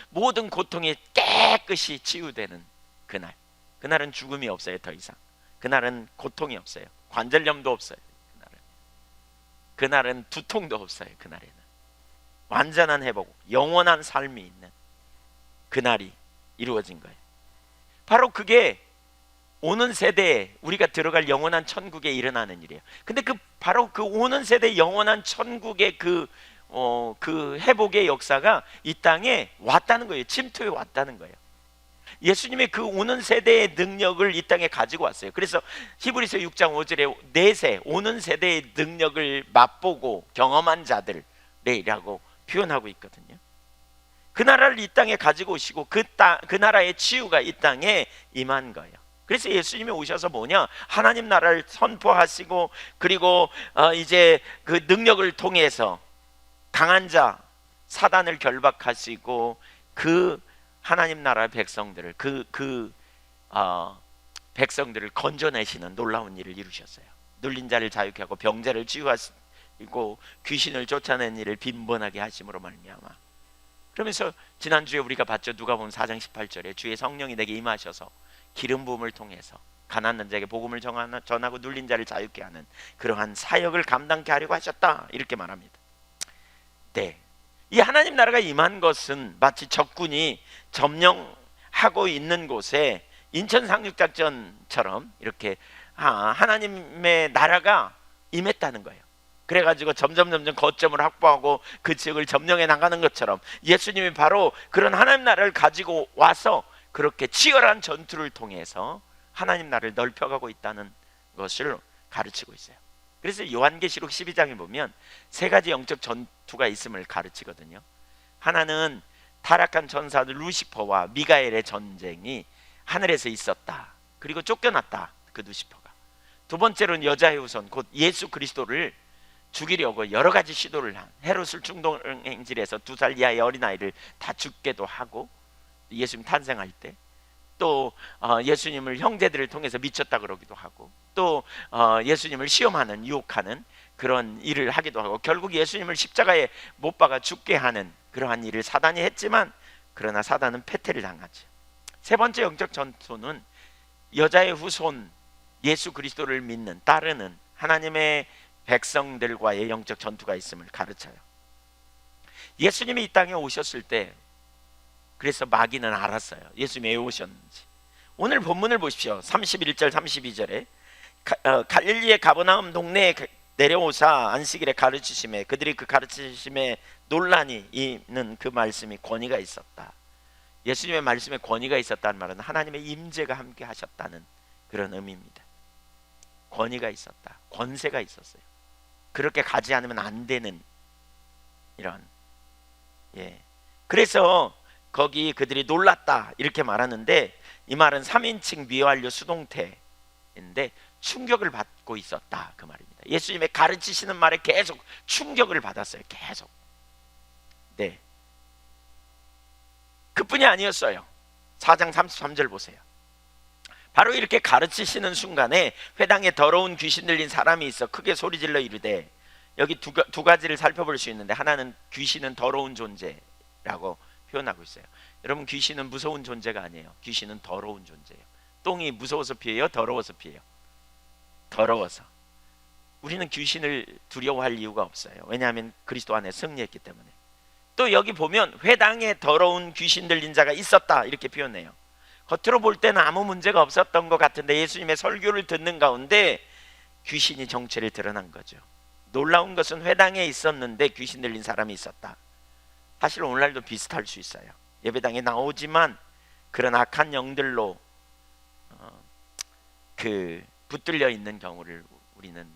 모든 고통이 깨끗이 치유되는 그날, 그날은 죽음이 없어요. 더 이상. 그날은 고통이 없어요. 관절염도 없어요. 그날은 두통도 없어요. 그날에는 완전한 회복, 영원한 삶이 있는 그날이 이루어진 거예요. 바로 그게 오는 세대에 우리가 들어갈 영원한 천국에 일어나는 일이에요. 근데 바로 그 오는 세대 영원한 천국의 그 회복의 역사가 이 땅에 왔다는 거예요. 침투해 왔다는 거예요. 예수님의 그 오는 세대의 능력을 이 땅에 가지고 왔어요. 그래서 히브리서 6장 5절에 내세 오는 세대의 능력을 맛보고 경험한 자들이라고 표현하고 있거든요. 그 나라를 이 땅에 가지고 오시고 그 나라의 치유가 이 땅에 임한 거예요. 그래서 예수님이 오셔서 뭐냐, 하나님 나라를 선포하시고, 그리고 이제 그 능력을 통해서 강한 자 사단을 결박하시고 그 하나님 나라 백성들을 백성들을 건져내시는 놀라운 일을 이루셨어요. 눌린 자를 자유케 하고 병자를 치유하시고 귀신을 쫓아낸 일을 빈번하게 하심으로 말미암아. 그러면서 지난주에 우리가 봤죠. 누가복음 4장 18절에 주의 성령이 내게 임하셔서 기름 부음을 통해서 가난한 자에게 복음을 전하고 눌린 자를 자유케 하는 그러한 사역을 감당케 하려고 하셨다, 이렇게 말합니다. 네, 이 하나님 나라가 임한 것은 마치 적군이 점령하고 있는 곳에 인천 상륙작전처럼 이렇게 하나님의 나라가 임했다는 거예요. 그래가지고 점점 거점을 확보하고 그 지역을 점령해 나가는 것처럼 예수님이 바로 그런 하나님 나라를 가지고 와서 그렇게 치열한 전투를 통해서 하나님 나라를 넓혀가고 있다는 것을 가르치고 있어요. 그래서 요한계시록 12장에 보면 세 가지 영적 전투가 있음을 가르치거든요. 하나는 타락한 천사들 루시퍼와 미가엘의 전쟁이 하늘에서 있었다. 그리고 쫓겨났다, 그 루시퍼가. 두 번째로는 여자의 후손 곧 예수 그리스도를 죽이려고 여러 가지 시도를 한 헤롯을 충동행질해서 2살 이하의 어린아이를 다 죽게도 하고, 예수님 탄생할 때 또 예수님을 형제들을 통해서 미쳤다 그러기도 하고, 또 예수님을 시험하는 유혹하는 그런 일을 하기도 하고, 결국 예수님을 십자가에 못 박아 죽게 하는 그러한 일을 사단이 했지만, 그러나 사단은 패퇴를 당하죠. 세 번째 영적 전투는 여자의 후손 예수 그리스도를 믿는 따르는 하나님의 백성들과의 영적 전투가 있음을 가르쳐요. 예수님이 이 땅에 오셨을 때 그래서 마귀는 알았어요. 예수님이 왜 오셨는지. 오늘 본문을 보십시오. 31절 32절에 갈릴리의 가버나움 동네에 내려오사 안식일에 가르치심에 그들이 그 가르치심에 논란이 있는 그 말씀이 권위가 있었다. 예수님의 말씀에 권위가 있었다는 말은 하나님의 임재가 함께 하셨다는 그런 의미입니다. 권위가 있었다, 권세가 있었어요. 그렇게 가지 않으면 안 되는 이런, 그래서 거기 그들이 놀랐다 이렇게 말하는데, 이 말은 3인칭 미완료 수동태인데 충격을 받고 있었다, 그 말입니다. 예수님의 가르치시는 말에 계속 충격을 받았어요. 계속. 네, 그뿐이 아니었어요. 4장 33절 보세요. 바로 이렇게 가르치시는 순간에 회당에 더러운 귀신 들린 사람이 있어 크게 소리질러 이르되, 여기 두 가지를 살펴볼 수 있는데, 하나는 귀신은 더러운 존재라고 표현하고 있어요. 여러분, 귀신은 무서운 존재가 아니에요. 귀신은 더러운 존재예요. 똥이 무서워서 피해요? 더러워서 피해요? 더러워서. 우리는 귀신을 두려워할 이유가 없어요. 왜냐하면 그리스도 안에 승리했기 때문에. 또 여기 보면 회당에 더러운 귀신 들린 자가 있었다 이렇게 표현해요. 겉으로 볼 때는 아무 문제가 없었던 것 같은데 예수님의 설교를 듣는 가운데 귀신이 정체를 드러난 거죠. 놀라운 것은 회당에 있었는데 귀신 들린 사람이 있었다. 사실 오늘날도 비슷할 수 있어요. 예배당에 나오지만 그런 악한 영들로 붙들려 있는 경우를 우리는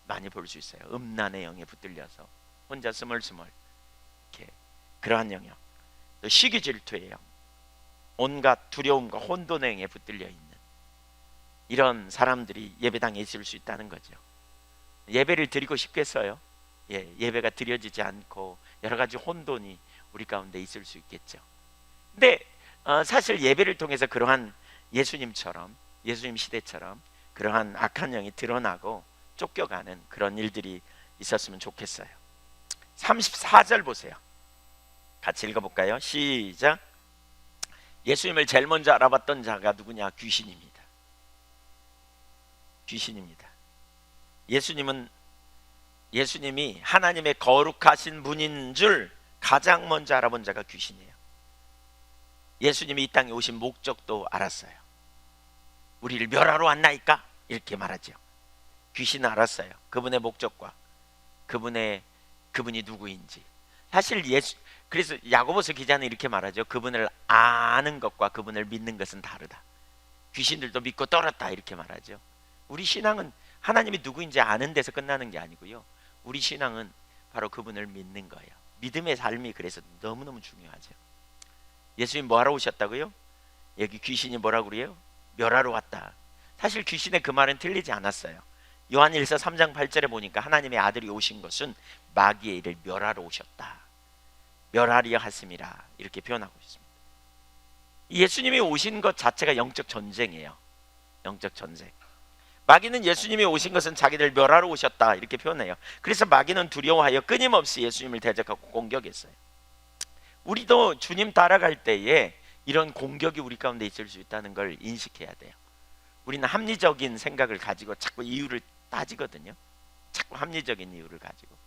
많이 볼 수 있어요. 음란의 영에 붙들려서 혼자 스멀스멀 이렇게, 그러한 영역. 또 시기 질투의 영, 온갖 두려움과 혼돈의 영에 붙들려 있는 이런 사람들이 예배당에 있을 수 있다는 거죠. 예배를 드리고 싶겠어요? 예배가 드려지지 않고 여러 가지 혼돈이 우리 가운데 있을 수 있겠죠. 근데 사실 예배를 통해서 그러한 예수님처럼, 예수님 시대처럼 그러한 악한 영이 드러나고 쫓겨가는 그런 일들이 있었으면 좋겠어요. 34절 보세요. 같이 읽어볼까요? 시작. 예수님을 제일 먼저 알아봤던 자가 누구냐? 귀신입니다. 귀신입니다. 예수님이 하나님의 거룩하신 분인 줄 가장 먼저 알아본 자가 귀신이에요. 예수님이 이 땅에 오신 목적도 알았어요. 우리를 멸하러 왔나이까? 이렇게 말하죠. 귀신은 알았어요. 그분의 목적과 그분이 누구인지. 사실 그래서 야고보서 기자는 이렇게 말하죠. 그분을 아는 것과 그분을 믿는 것은 다르다. 귀신들도 믿고 떨었다 이렇게 말하죠. 우리 신앙은 하나님이 누구인지 아는 데서 끝나는 게 아니고요. 우리 신앙은 바로 그분을 믿는 거예요. 믿음의 삶이 그래서 너무너무 중요하죠. 예수님 뭐하러 오셨다고요? 여기 귀신이 뭐라고 그래요? 멸하러 왔다. 사실 귀신의 그 말은 틀리지 않았어요. 요한일서 3장 8절에 보니까 하나님의 아들이 오신 것은 마귀의 일을 멸하러 오셨다. 멸하리여 하심이라 이렇게 표현하고 있습니다. 예수님이 오신 것 자체가 영적 전쟁이에요. 영적 전쟁. 마귀는 예수님이 오신 것은 자기들 멸하러 오셨다 이렇게 표현해요. 그래서 마귀는 두려워하여 끊임없이 예수님을 대적하고 공격했어요. 우리도 주님 따라갈 때에 이런 공격이 우리 가운데 있을 수 있다는 걸 인식해야 돼요. 우리는 합리적인 생각을 가지고 자꾸 이유를 따지거든요. 자꾸 합리적인 이유를 가지고.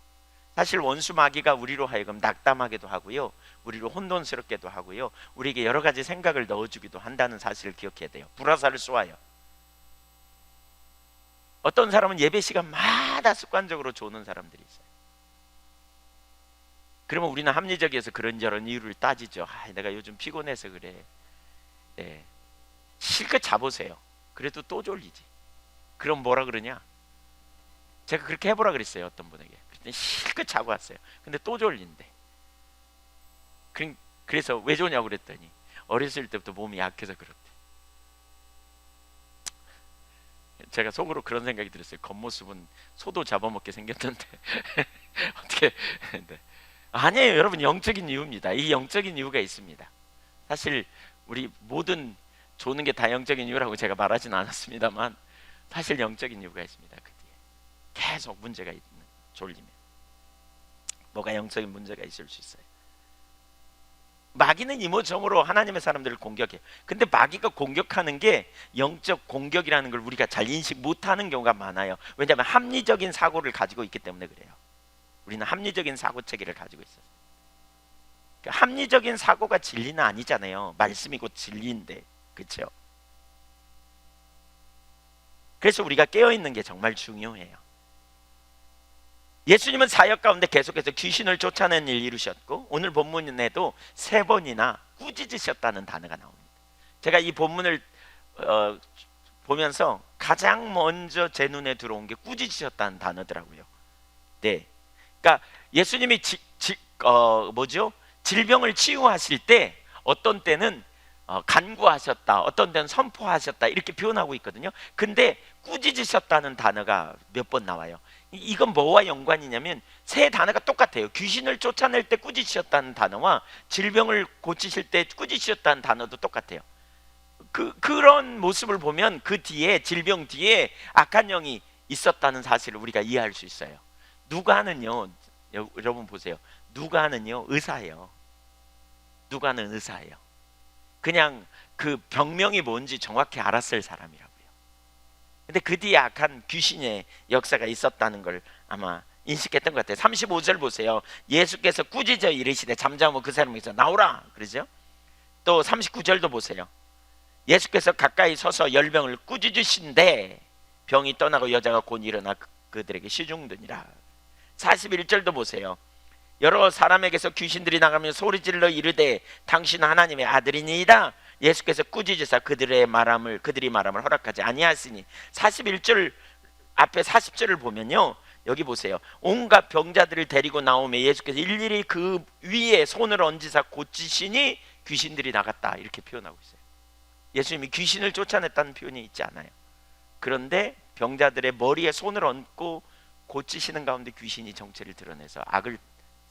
사실 원수 마귀가 우리로 하여금 낙담하게도 하고요, 우리로 혼돈스럽게도 하고요, 우리에게 여러 가지 생각을 넣어주기도 한다는 사실을 기억해야 돼요. 불화살을 쏘아요. 어떤 사람은 예배 시간마다 습관적으로 조는 사람들이 있어요. 그러면 우리는 합리적이어서 그런저런 이유를 따지죠. 내가 요즘 피곤해서 그래. 네. 실컷 자보세요. 그래도 또 졸리지. 그럼 뭐라 그러냐? 제가 그렇게 해보라 그랬어요. 어떤 분에게. 그랬더니 실컷 자고 왔어요. 근데 또 졸린대. 그래서 왜 조냐고 그랬더니 어렸을 때부터 몸이 약해서 그렇대. 제가 속으로 그런 생각이 들었어요. 겉모습은 소도 잡아먹게 생겼는데 어떻게. 네. 아니에요 여러분, 영적인 이유입니다. 이 영적인 이유가 있습니다. 사실 우리 모든 조는 게 다 영적인 이유라고 제가 말하진 않았습니다만 사실 영적인 이유가 있습니다. 그 뒤에 계속 문제가 있는, 졸리면 뭐가 영적인 문제가 있을 수 있어요. 마귀는 이모저모로 하나님의 사람들을 공격해요. 근데 마귀가 공격하는 게 영적 공격이라는 걸 우리가 잘 인식 못하는 경우가 많아요. 왜냐하면 합리적인 사고를 가지고 있기 때문에 그래요. 우리는 합리적인 사고체계를 가지고 있어요. 그러니까 합리적인 사고가 진리는 아니잖아요. 말씀이 곧 진리인데, 그렇죠? 그래서 우리가 깨어있는 게 정말 중요해요. 예수님은 사역 가운데 계속해서 귀신을 쫓아내는 일을 이루셨고, 오늘 본문에도 3번이나 꾸짖으셨다는 단어가 나옵니다. 제가 이 본문을 보면서 가장 먼저 제 눈에 들어온 게 꾸짖으셨다는 단어더라고요. 네, 그러니까 예수님이 질병을 치유하실 때 어떤 때는 간구하셨다, 어떤 때는 선포하셨다 이렇게 표현하고 있거든요. 근데 꾸짖으셨다는 단어가 몇 번 나와요. 이건 뭐와 연관이냐면 세 단어가 똑같아요. 귀신을 쫓아낼 때 꾸짖으셨다는 단어와 질병을 고치실 때 꾸짖으셨다는 단어도 똑같아요. 그런 모습을 보면 그 뒤에, 질병 뒤에 악한 영이 있었다는 사실을 우리가 이해할 수 있어요. 누가는요, 여러분 보세요. 누가는요 의사예요. 누가는 의사예요. 그냥 그 병명이 뭔지 정확히 알았을 사람이라고요. 근데 그 뒤에 악한 귀신의 역사가 있었다는 걸 아마 인식했던 것 같아요. 35절 보세요. 예수께서 꾸짖어 이르시되 잠잠하고 그 사람에게서 나오라 그러죠. 또 39절도 보세요. 예수께서 가까이 서서 열병을 꾸짖으신데 병이 떠나고 여자가 곧 일어나 그들에게 시중드니라. 41절도 보세요. 여러 사람에게서 귀신들이 나가며 소리질러 이르되 당신은 하나님의 아들이니이다. 예수께서 꾸짖으사 그들이 말함을 허락하지 아니하시니. 41절 앞에 40절을 보면요, 여기 보세요. 온갖 병자들을 데리고 나오며 예수께서 일일이 그 위에 손을 얹으사 고치시니 귀신들이 나갔다 이렇게 표현하고 있어요. 예수님이 귀신을 쫓아냈다는 표현이 있지 않아요. 그런데 병자들의 머리에 손을 얹고 고치시는 가운데 귀신이 정체를 드러내서 악을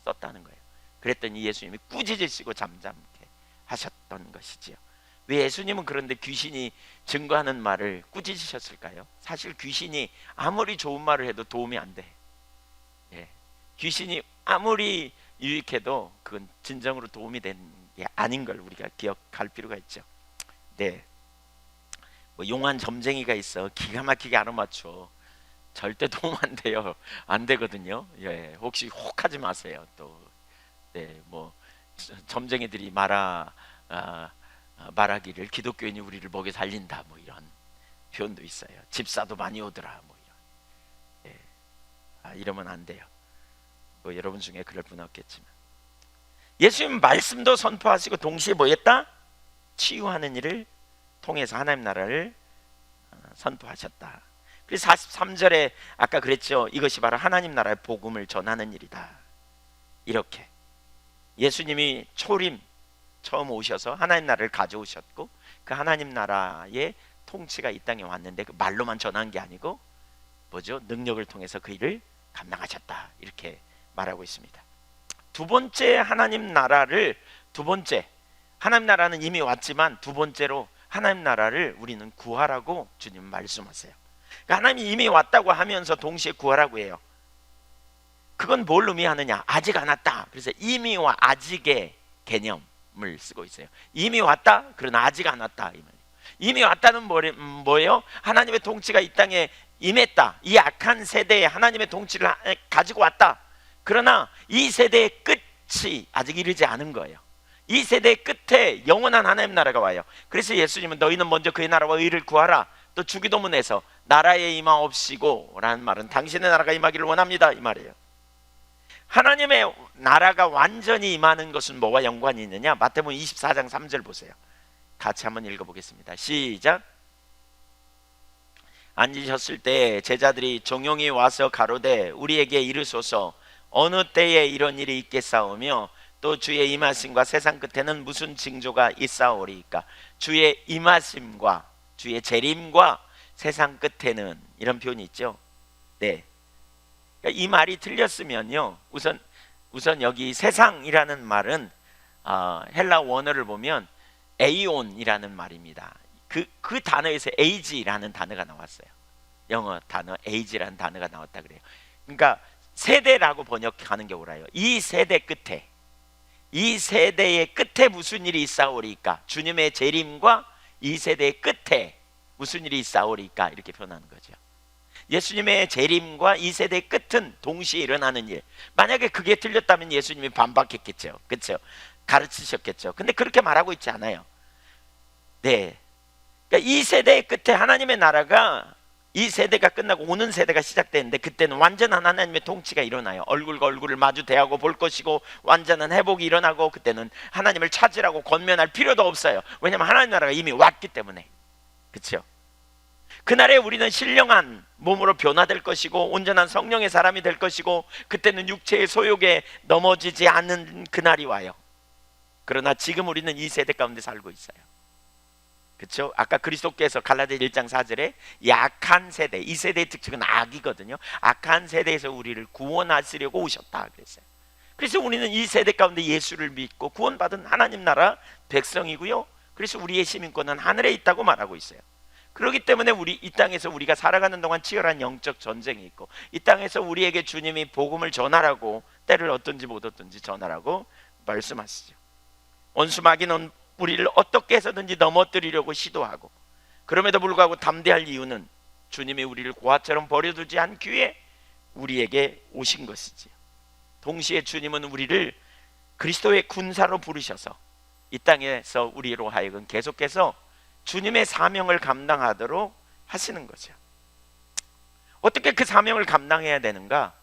썼다는 거예요. 그랬더니 예수님이 꾸짖으시고 잠잠케 하셨던 것이지요. 왜 예수님은 그런데 귀신이 증거하는 말을 꾸짖으셨을까요? 사실 귀신이 아무리 좋은 말을 해도 도움이 안 돼. 예. 귀신이 아무리 유익해도 그건 진정으로 도움이 되는 게 아닌 걸 우리가 기억할 필요가 있죠. 네. 뭐 용한 점쟁이가 있어 기가 막히게 알아맞혀. 절대 도움 안 돼요. 안 되거든요. 예, 혹시 혹하지 마세요. 또, 네, 뭐 점쟁이들이 말하기를 기독교인이 우리를 먹여 살린다 뭐 이런 표현도 있어요. 집사도 많이 오더라 뭐 이런. 예, 이러면 안 돼요. 뭐 여러분 중에 그럴 분 없겠지만 예수님 말씀도 선포하시고 동시에 뭐 했다? 치유하는 일을 통해서 하나님 나라를 선포하셨다. 그래서 43절에 아까 그랬죠. 이것이 바로 하나님 나라의 복음을 전하는 일이다. 이렇게 예수님이 초림 처음 오셔서 하나님 나라를 가져오셨고 그 하나님 나라의 통치가 이 땅에 왔는데 그 말로만 전한 게 아니고 뭐죠? 능력을 통해서 그 일을 감당하셨다. 이렇게 말하고 있습니다. 두 번째 하나님 나라를 하나님 나라는 이미 왔지만 두 번째로 하나님 나라를 우리는 구하라고 주님 말씀하세요. 그러니까 하나님이 이미 왔다고 하면서 동시에 구하라고 해요. 그건 뭘 의미하느냐? 아직 안 왔다. 그래서 이미와 아직의 개념을 쓰고 있어요. 이미 왔다. 그러나 아직 안 왔다. 이 말이에요. 이미 왔다는 뭐예요? 하나님의 통치가 이 땅에 임했다. 이 악한 세대에 하나님의 통치를 가지고 왔다. 그러나 이 세대의 끝이 아직 이르지 않은 거예요. 이 세대의 끝에 영원한 하나님 나라가 와요. 그래서 예수님은 너희는 먼저 그의 나라와 의를 구하라. 또 주기도문에서 나라에 임하옵시고 라는 말은 당신의 나라가 임하기를 원합니다 이 말이에요. 하나님의 나라가 완전히 임하는 것은 뭐와 연관이 있느냐? 마태복음 24장 3절 보세요. 같이 한번 읽어보겠습니다. 시작. 앉으셨을 때 제자들이 종용이 와서 가로되 우리에게 이르소서 어느 때에 이런 일이 있겠사오며 또 주의 임하심과 세상 끝에는 무슨 징조가 있사오리까? 주의 임하심과 주의 재림과 세상 끝에는 이런 표현이 있죠. 네, 이 말이 틀렸으면요. 우선 여기 세상이라는 말은 헬라 원어를 보면 에이온이라는 말입니다. 그 단어에서 에이지라는 단어가 나왔어요. 영어 단어 에이지라는 단어가 나왔다 그래요. 그러니까 세대라고 번역하는 게 옳아요. 이 세대 끝에, 이 세대의 끝에 무슨 일이 있사오리까? 주님의 재림과 이 세대의 끝에 무슨 일이 있사오리까? 이렇게 표현하는 거죠. 예수님의 재림과 이 세대의 끝은 동시에 일어나는 일. 만약에 그게 틀렸다면 예수님이 반박했겠죠. 그렇죠? 가르치셨겠죠. 근데 그렇게 말하고 있지 않아요. 네, 그러니까 이 세대의 끝에 하나님의 나라가, 이 세대가 끝나고 오는 세대가 시작되는데 그때는 완전한 하나님의 통치가 일어나요. 얼굴과 얼굴을 마주 대하고 볼 것이고 완전한 회복이 일어나고 그때는 하나님을 찾으라고 권면할 필요도 없어요. 왜냐하면 하나님 나라가 이미 왔기 때문에. 그렇죠? 그날에 우리는 신령한 몸으로 변화될 것이고 온전한 성령의 사람이 될 것이고 그때는 육체의 소욕에 넘어지지 않는 그날이 와요. 그러나 지금 우리는 이 세대 가운데 살고 있어요. 그렇죠? 아까 그리스도께서 갈라디아 1장 4절에 약한 세대, 이 세대의 특징은 악이거든요. 악한 세대에서 우리를 구원하시려고 오셨다 그랬어요. 그래서 우리는 이 세대 가운데 예수를 믿고 구원받은 하나님 나라 백성이고요. 그래서 우리의 시민권은 하늘에 있다고 말하고 있어요. 그렇기 때문에 이 땅에서 우리가 살아가는 동안 치열한 영적 전쟁이 있고 이 땅에서 우리에게 주님이 복음을 전하라고, 때를 얻든지 못 얻든지 전하라고 말씀하시죠. 원수 마귀는 우리를 어떻게 해서든지 넘어뜨리려고 시도하고, 그럼에도 불구하고 담대할 이유는 주님이 우리를 고아처럼 버려두지 않기에 우리에게 오신 것이지요. 동시에 주님은 우리를 그리스도의 군사로 부르셔서 이 땅에서 우리로 하여금 계속해서 주님의 사명을 감당하도록 하시는 거죠. 어떻게 그 사명을 감당해야 되는가?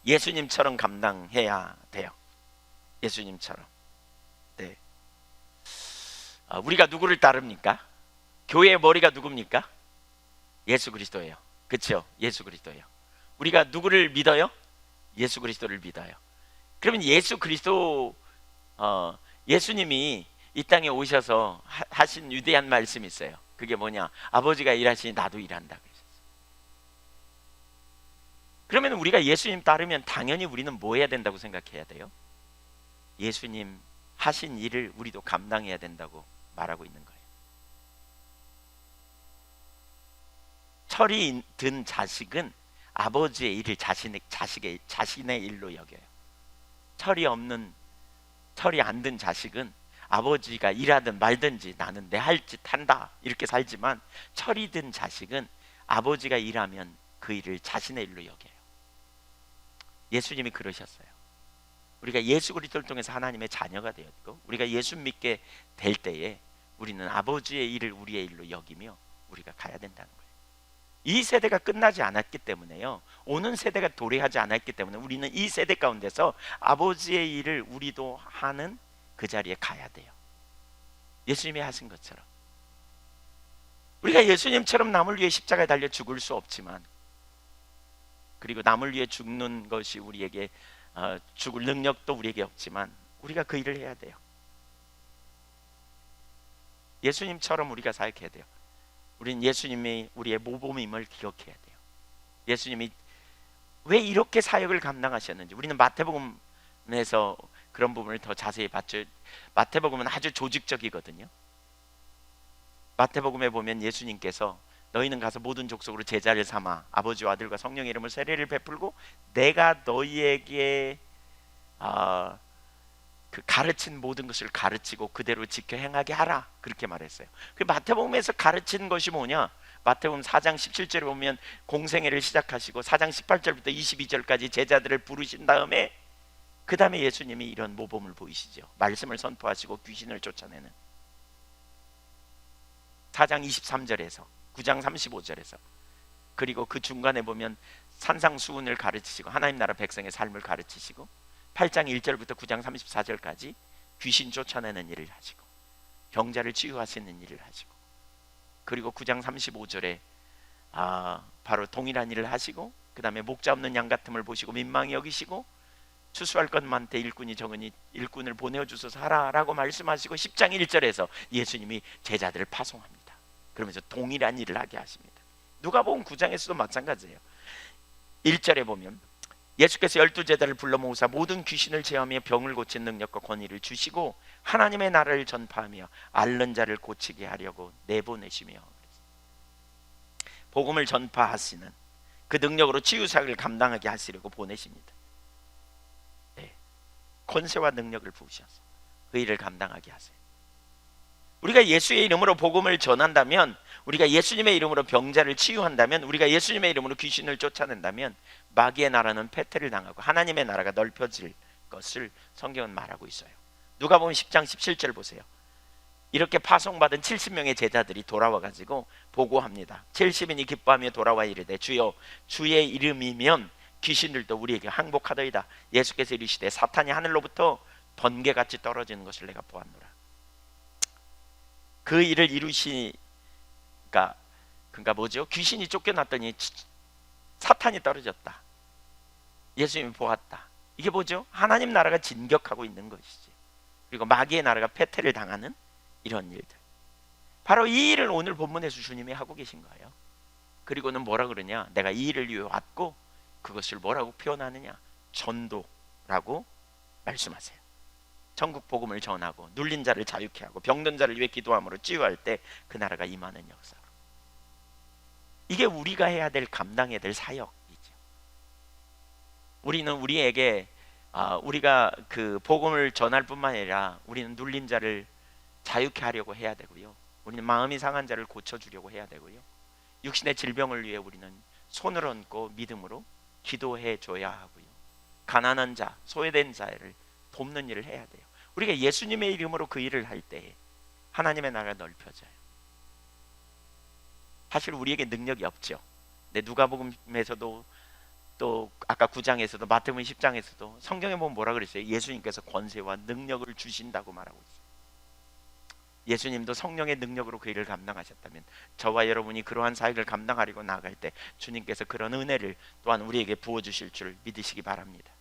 예수님처럼 감당해야 돼요. 예수님처럼. 네. 우리가 누구를 따릅니까? 교회의 머리가 누굽니까? 예수 그리스도예요. 그렇죠? 예수 그리스도예요. 우리가 누구를 믿어요? 예수 그리스도를 믿어요. 그러면 예수 그리스도, 예수님이 이 땅에 오셔서 하신 위대한 말씀이 있어요. 그게 뭐냐? 아버지가 일하시니 나도 일한다 그러셨어요. 그러면 우리가 예수님 따르면 당연히 우리는 뭐 해야 된다고 생각해야 돼요? 예수님 하신 일을 우리도 감당해야 된다고 말하고 있는 거예요. 철이 든 자식은 아버지의 일을 자신의 일로 여겨요. 철이 안 든 자식은 아버지가 일하든 말든지 나는 내 할 짓 한다 이렇게 살지만, 철이 든 자식은 아버지가 일하면 그 일을 자신의 일로 여겨요. 예수님이 그러셨어요. 우리가 예수 그리스도를 통해서 하나님의 자녀가 되었고, 우리가 예수 믿게 될 때에 우리는 아버지의 일을 우리의 일로 여기며 우리가 가야 된다는 거예요. 이 세대가 끝나지 않았기 때문에요, 오는 세대가 도래하지 않았기 때문에 우리는 이 세대 가운데서 아버지의 일을 우리도 하는 그 자리에 가야 돼요. 예수님이 하신 것처럼. 우리가 예수님처럼 남을 위해 십자가에 달려 죽을 수 없지만, 그리고 남을 위해 죽는 것이 우리에게 죽을 능력도 우리에게 없지만, 우리가 그 일을 해야 돼요. 예수님처럼 우리가 사역해야 돼요. 우리는 예수님이 우리의 모범임을 기억해야 돼요. 예수님이 왜 이렇게 사역을 감당하셨는지, 우리는 마태복음에서 그런 부분을 더 자세히 봤죠. 마태복음은 아주 조직적이거든요. 마태복음에 보면 예수님께서 너희는 가서 모든 족속으로 제자를 삼아 아버지와 아들과 성령의 이름으로 세례를 베풀고 내가 너희에게 그 가르친 모든 것을 가르치고 그대로 지켜 행하게 하라, 그렇게 말했어요. 그 마태복음에서 가르친 것이 뭐냐? 마태복음 4장 17절에 보면 공생애를 시작하시고 4장 18절부터 22절까지 제자들을 부르신 다음에, 그 다음에 예수님이 이런 모범을 보이시죠. 말씀을 선포하시고 귀신을 쫓아내는. 4장 23절에서 9장 35절에서, 그리고 그 중간에 보면 산상수훈을 가르치시고 하나님 나라 백성의 삶을 가르치시고, 8장 1절부터 9장 34절까지 귀신 쫓아내는 일을 하시고 병자를 치유하시는 일을 하시고, 그리고 9장 35절에 바로 동일한 일을 하시고, 그 다음에 목자 없는 양 같음을 보시고 민망히 여기시고 추수할 것 많되 일꾼이 적으니 일꾼을 보내주소서 하라라고 말씀하시고, 10장 1절에서 예수님이 제자들을 파송합니다. 그러면서 동일한 일을 하게 하십니다. 누가복음 9장에서도 마찬가지예요. 1절에 보면 예수께서 12제자를 불러 모으사 모든 귀신을 제하며 병을 고친 능력과 권위를 주시고 하나님의 나라를 전파하며 앓는 자를 고치게 하려고 내보내시며, 복음을 전파하시는 그 능력으로 치유사역을 감당하게 하시려고 보내십니다. 네. 권세와 능력을 부으셔서 그 일을 감당하게 하세요. 우리가 예수의 이름으로 복음을 전한다면, 우리가 예수님의 이름으로 병자를 치유한다면, 우리가 예수님의 이름으로 귀신을 쫓아낸다면 마귀의 나라는 패퇴를 당하고 하나님의 나라가 넓혀질 것을 성경은 말하고 있어요. 누가복음 10장 17절 보세요. 이렇게 파송받은 70명의 제자들이 돌아와 가지고 보고합니다. 70인이 기뻐하며 돌아와 이르되 주여 주의 이름이면 귀신들도 우리에게 항복하더이다. 예수께서 이르시되 사탄이 하늘로부터 번개같이 떨어지는 것을 내가 보았노라. 그 일을 이루시니까, 그러니까 뭐죠? 귀신이 쫓겨났더니 사탄이 떨어졌다. 예수님이 보았다. 이게 뭐죠? 하나님 나라가 진격하고 있는 것이지. 그리고 마귀의 나라가 패퇴를 당하는 이런 일들. 바로 이 일을 오늘 본문에서 주님이 하고 계신 거예요. 그리고는 뭐라 그러냐? 내가 이 일을 위해 왔고, 그것을 뭐라고 표현하느냐? 전도라고 말씀하세요. 천국 복음을 전하고 눌린 자를 자유케 하고 병든 자를 위해 기도함으로 치유할 때 그 나라가 임하는 역사로. 이게 우리가 해야 될, 감당해야 될 사역이죠. 우리는 우리에게 우리가 그 복음을 전할 뿐만 아니라 우리는 눌린 자를 자유케 하려고 해야 되고요. 우리는 마음이 상한 자를 고쳐주려고 해야 되고요. 육신의 질병을 위해 우리는 손을 얹고 믿음으로 기도해 줘야 하고요. 가난한 자, 소외된 자를 돕는 일을 해야 돼요. 우리가 예수님의 이름으로 그 일을 할 때 하나님의 나라가 넓혀져요. 사실 우리에게 능력이 없죠. 근데 누가복음에서도 또 아까 9장에서도 마태복음 10장에서도 성경에 보면 뭐라 그랬어요? 예수님께서 권세와 능력을 주신다고 말하고 있어요. 예수님도 성령의 능력으로 그 일을 감당하셨다면 저와 여러분이 그러한 사역을 감당하려고 나아갈 때 주님께서 그런 은혜를 또한 우리에게 부어주실 줄 믿으시기 바랍니다.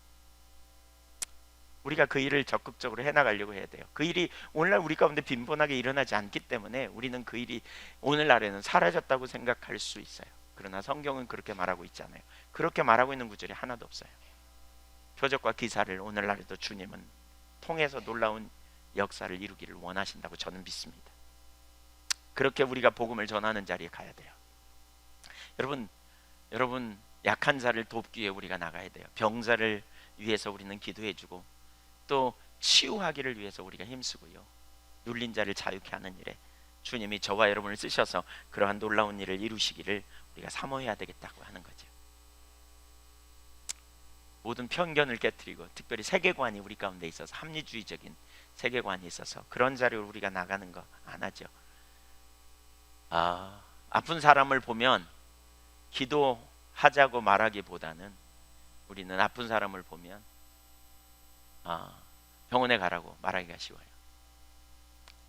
우리가 그 일을 적극적으로 해나가려고 해야 돼요. 그 일이 오늘날 우리 가운데 빈번하게 일어나지 않기 때문에 우리는 그 일이 오늘날에는 사라졌다고 생각할 수 있어요. 그러나 성경은 그렇게 말하고 있지 않아요. 그렇게 말하고 있는 구절이 하나도 없어요. 표적과 기사를 오늘날에도 주님은 통해서 놀라운 역사를 이루기를 원하신다고 저는 믿습니다. 그렇게 우리가 복음을 전하는 자리에 가야 돼요. 여러분 약한 자를 돕기 위해 우리가 나가야 돼요. 병자를 위해서 우리는 기도해주고 또 치유하기를 위해서 우리가 힘쓰고요. 눌린 자를 자유케 하는 일에 주님이 저와 여러분을 쓰셔서 그러한 놀라운 일을 이루시기를 우리가 사모해야 되겠다고 하는 거죠. 모든 편견을 깨뜨리고 특별히 세계관이 우리 가운데 있어서 합리주의적인 세계관이 있어서 그런 자리로 우리가 나가는 거 안 하죠. 아픈 사람을 보면 기도하자고 말하기보다는 우리는 아픈 사람을 보면 병원에 가라고 말하기가 쉬워요.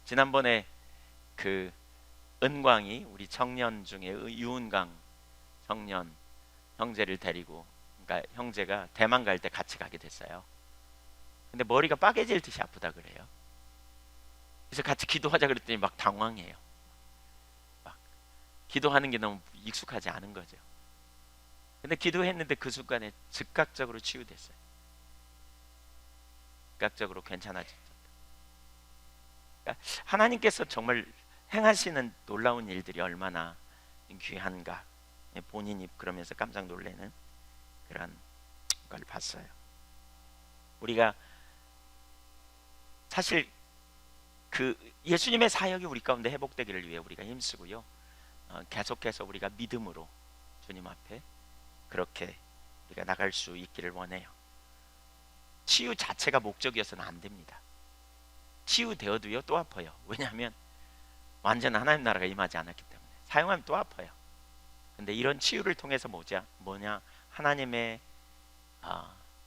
지난번에 그 은광이 우리 청년 중에 유은강 청년 형제를 데리고, 그러니까 형제가 대만 갈 때 같이 가게 됐어요. 근데 머리가 빠개질 듯이 아프다 그래요. 그래서 같이 기도하자 그랬더니 막 당황해요. 막 기도하는 게 너무 익숙하지 않은 거죠. 근데 기도했는데 그 순간에 즉각적으로 치유됐어요. 즉각적으로 괜찮아졌다. 그러니까 하나님께서 정말 행하시는 놀라운 일들이 얼마나 귀한가, 본인이 그러면서 깜짝 놀라는 그런 걸 봤어요. 우리가 사실 그 예수님의 사역이 우리 가운데 회복되기를 위해 우리가 힘쓰고요, 계속해서 우리가 믿음으로 주님 앞에 그렇게 우리가 나갈 수 있기를 원해요. 치유 자체가 목적이어서는 안 됩니다. 치유되어도요 또 아파요. 왜냐하면 완전 하나님 나라가 임하지 않았기 때문에. 사용하면 또 아파요. 근데 이런 치유를 통해서 뭐냐, 하나님의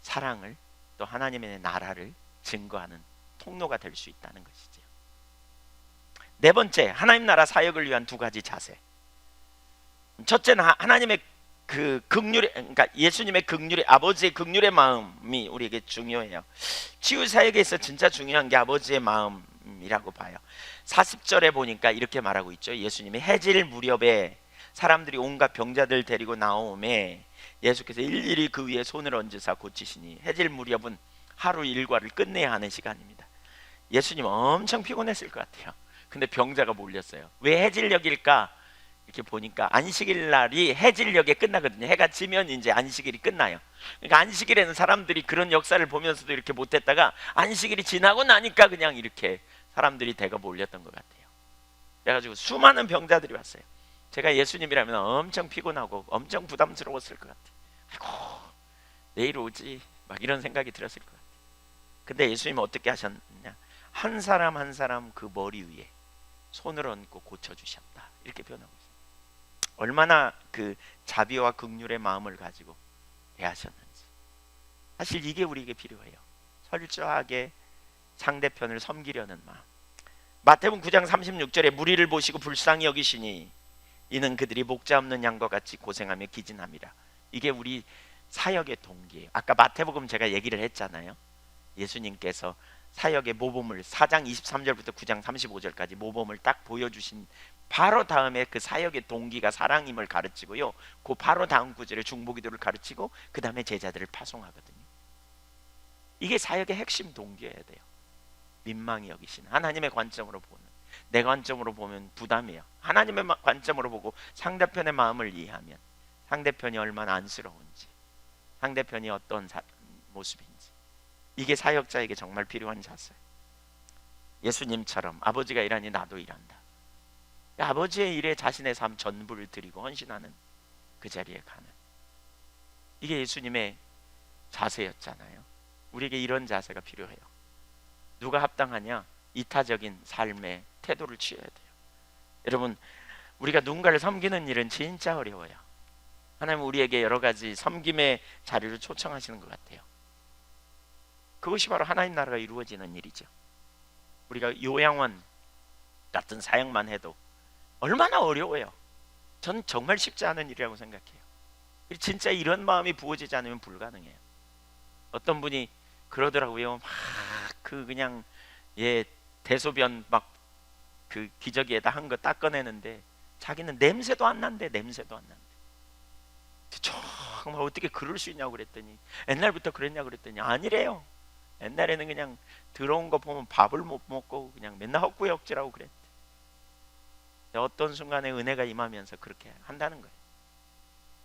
사랑을, 또 하나님의 나라를 증거하는 통로가 될 수 있다는 것이죠. 네 번째, 하나님 나라 사역을 위한 두 가지 자세. 첫째는 하나님의 그 긍휼의, 그러니까 예수님의 긍휼의, 아버지의 긍휼의 마음이 우리에게 중요해요. 치유 사역에 있어 진짜 중요한 게 아버지의 마음이라고 봐요. 40절에 보니까 이렇게 말하고 있죠. 예수님이 해질 무렵에 사람들이 온갖 병자들 데리고 나오매 예수께서 일일이 그 위에 손을 얹으사 고치시니, 해질 무렵은 하루 일과를 끝내야 하는 시간입니다. 예수님 엄청 피곤했을 것 같아요. 근데 병자가 몰렸어요. 왜 해질녘일까? 이렇게 보니까 안식일 날이 해질녘에 끝나거든요. 해가 지면 이제 안식일이 끝나요. 그러니까 안식일에는 사람들이 그런 역사를 보면서도 이렇게 못했다가 안식일이 지나고 나니까 그냥 이렇게 사람들이 대거 몰렸던 것 같아요. 그래가지고 수많은 병자들이 왔어요. 제가 예수님이라면 엄청 피곤하고 엄청 부담스러웠을 것 같아요. 아이고, 내일 오지, 막 이런 생각이 들었을 것 같아요. 근데 예수님은 어떻게 하셨냐, 한 사람 한 사람 그 머리 위에 손을 얹고 고쳐주셨다, 이렇게 표현하고 있습니다. 얼마나 그 자비와 긍휼의 마음을 가지고 대하셨는지. 사실 이게 우리에게 필요해요. 철저하게 상대편을 섬기려는 마음. 마태복음 9장 36절에 무리를 보시고 불쌍히 여기시니 이는 그들이 목자 없는 양과 같이 고생하며 기진함이라. 이게 우리 사역의 동기예요. 아까 마태복음 제가 얘기를 했잖아요. 예수님께서 사역의 모범을 4장 23절부터 9장 35절까지 모범을 딱 보여주신 바로 다음에 그 사역의 동기가 사랑임을 가르치고요, 그 바로 다음 구절에 중보기도를 가르치고 그 다음에 제자들을 파송하거든요. 이게 사역의 핵심 동기여야 돼요. 민망히 여기시는, 하나님의 관점으로 보는, 내 관점으로 보면 부담이에요. 하나님의 관점으로 보고 상대편의 마음을 이해하면 상대편이 얼마나 안쓰러운지, 상대편이 어떤 모습인지, 이게 사역자에게 정말 필요한 자세. 예수님처럼 아버지가 일하니 나도 일한다. 아버지의 일에 자신의 삶 전부를 드리고 헌신하는 그 자리에 가는, 이게 예수님의 자세였잖아요. 우리에게 이런 자세가 필요해요. 누가 합당하냐? 이타적인 삶의 태도를 취해야 돼요. 여러분, 우리가 누군가를 섬기는 일은 진짜 어려워요. 하나님은 우리에게 여러 가지 섬김의 자리를 초청하시는 것 같아요. 그것이 바로 하나님 나라가 이루어지는 일이죠. 우리가 요양원 같은 사역만 해도 얼마나 어려워요. 전 정말 쉽지 않은 일이라고 생각해요. 진짜 이런 마음이 부어지지 않으면 불가능해요. 어떤 분이 그러더라고요. 막 그냥 대소변 막 그 기저귀에다 한 거 닦아내는데 자기는 냄새도 안 난대. 냄새도 안 난대. 정말 어떻게 그럴 수 있냐고 그랬더니, 옛날부터 그랬냐고 그랬더니 아니래요. 옛날에는 그냥 들어온 거 보면 밥을 못 먹고 그냥 맨날 헛구역질하고 그랬대. 어떤 순간에 은혜가 임하면서 그렇게 한다는 거예요.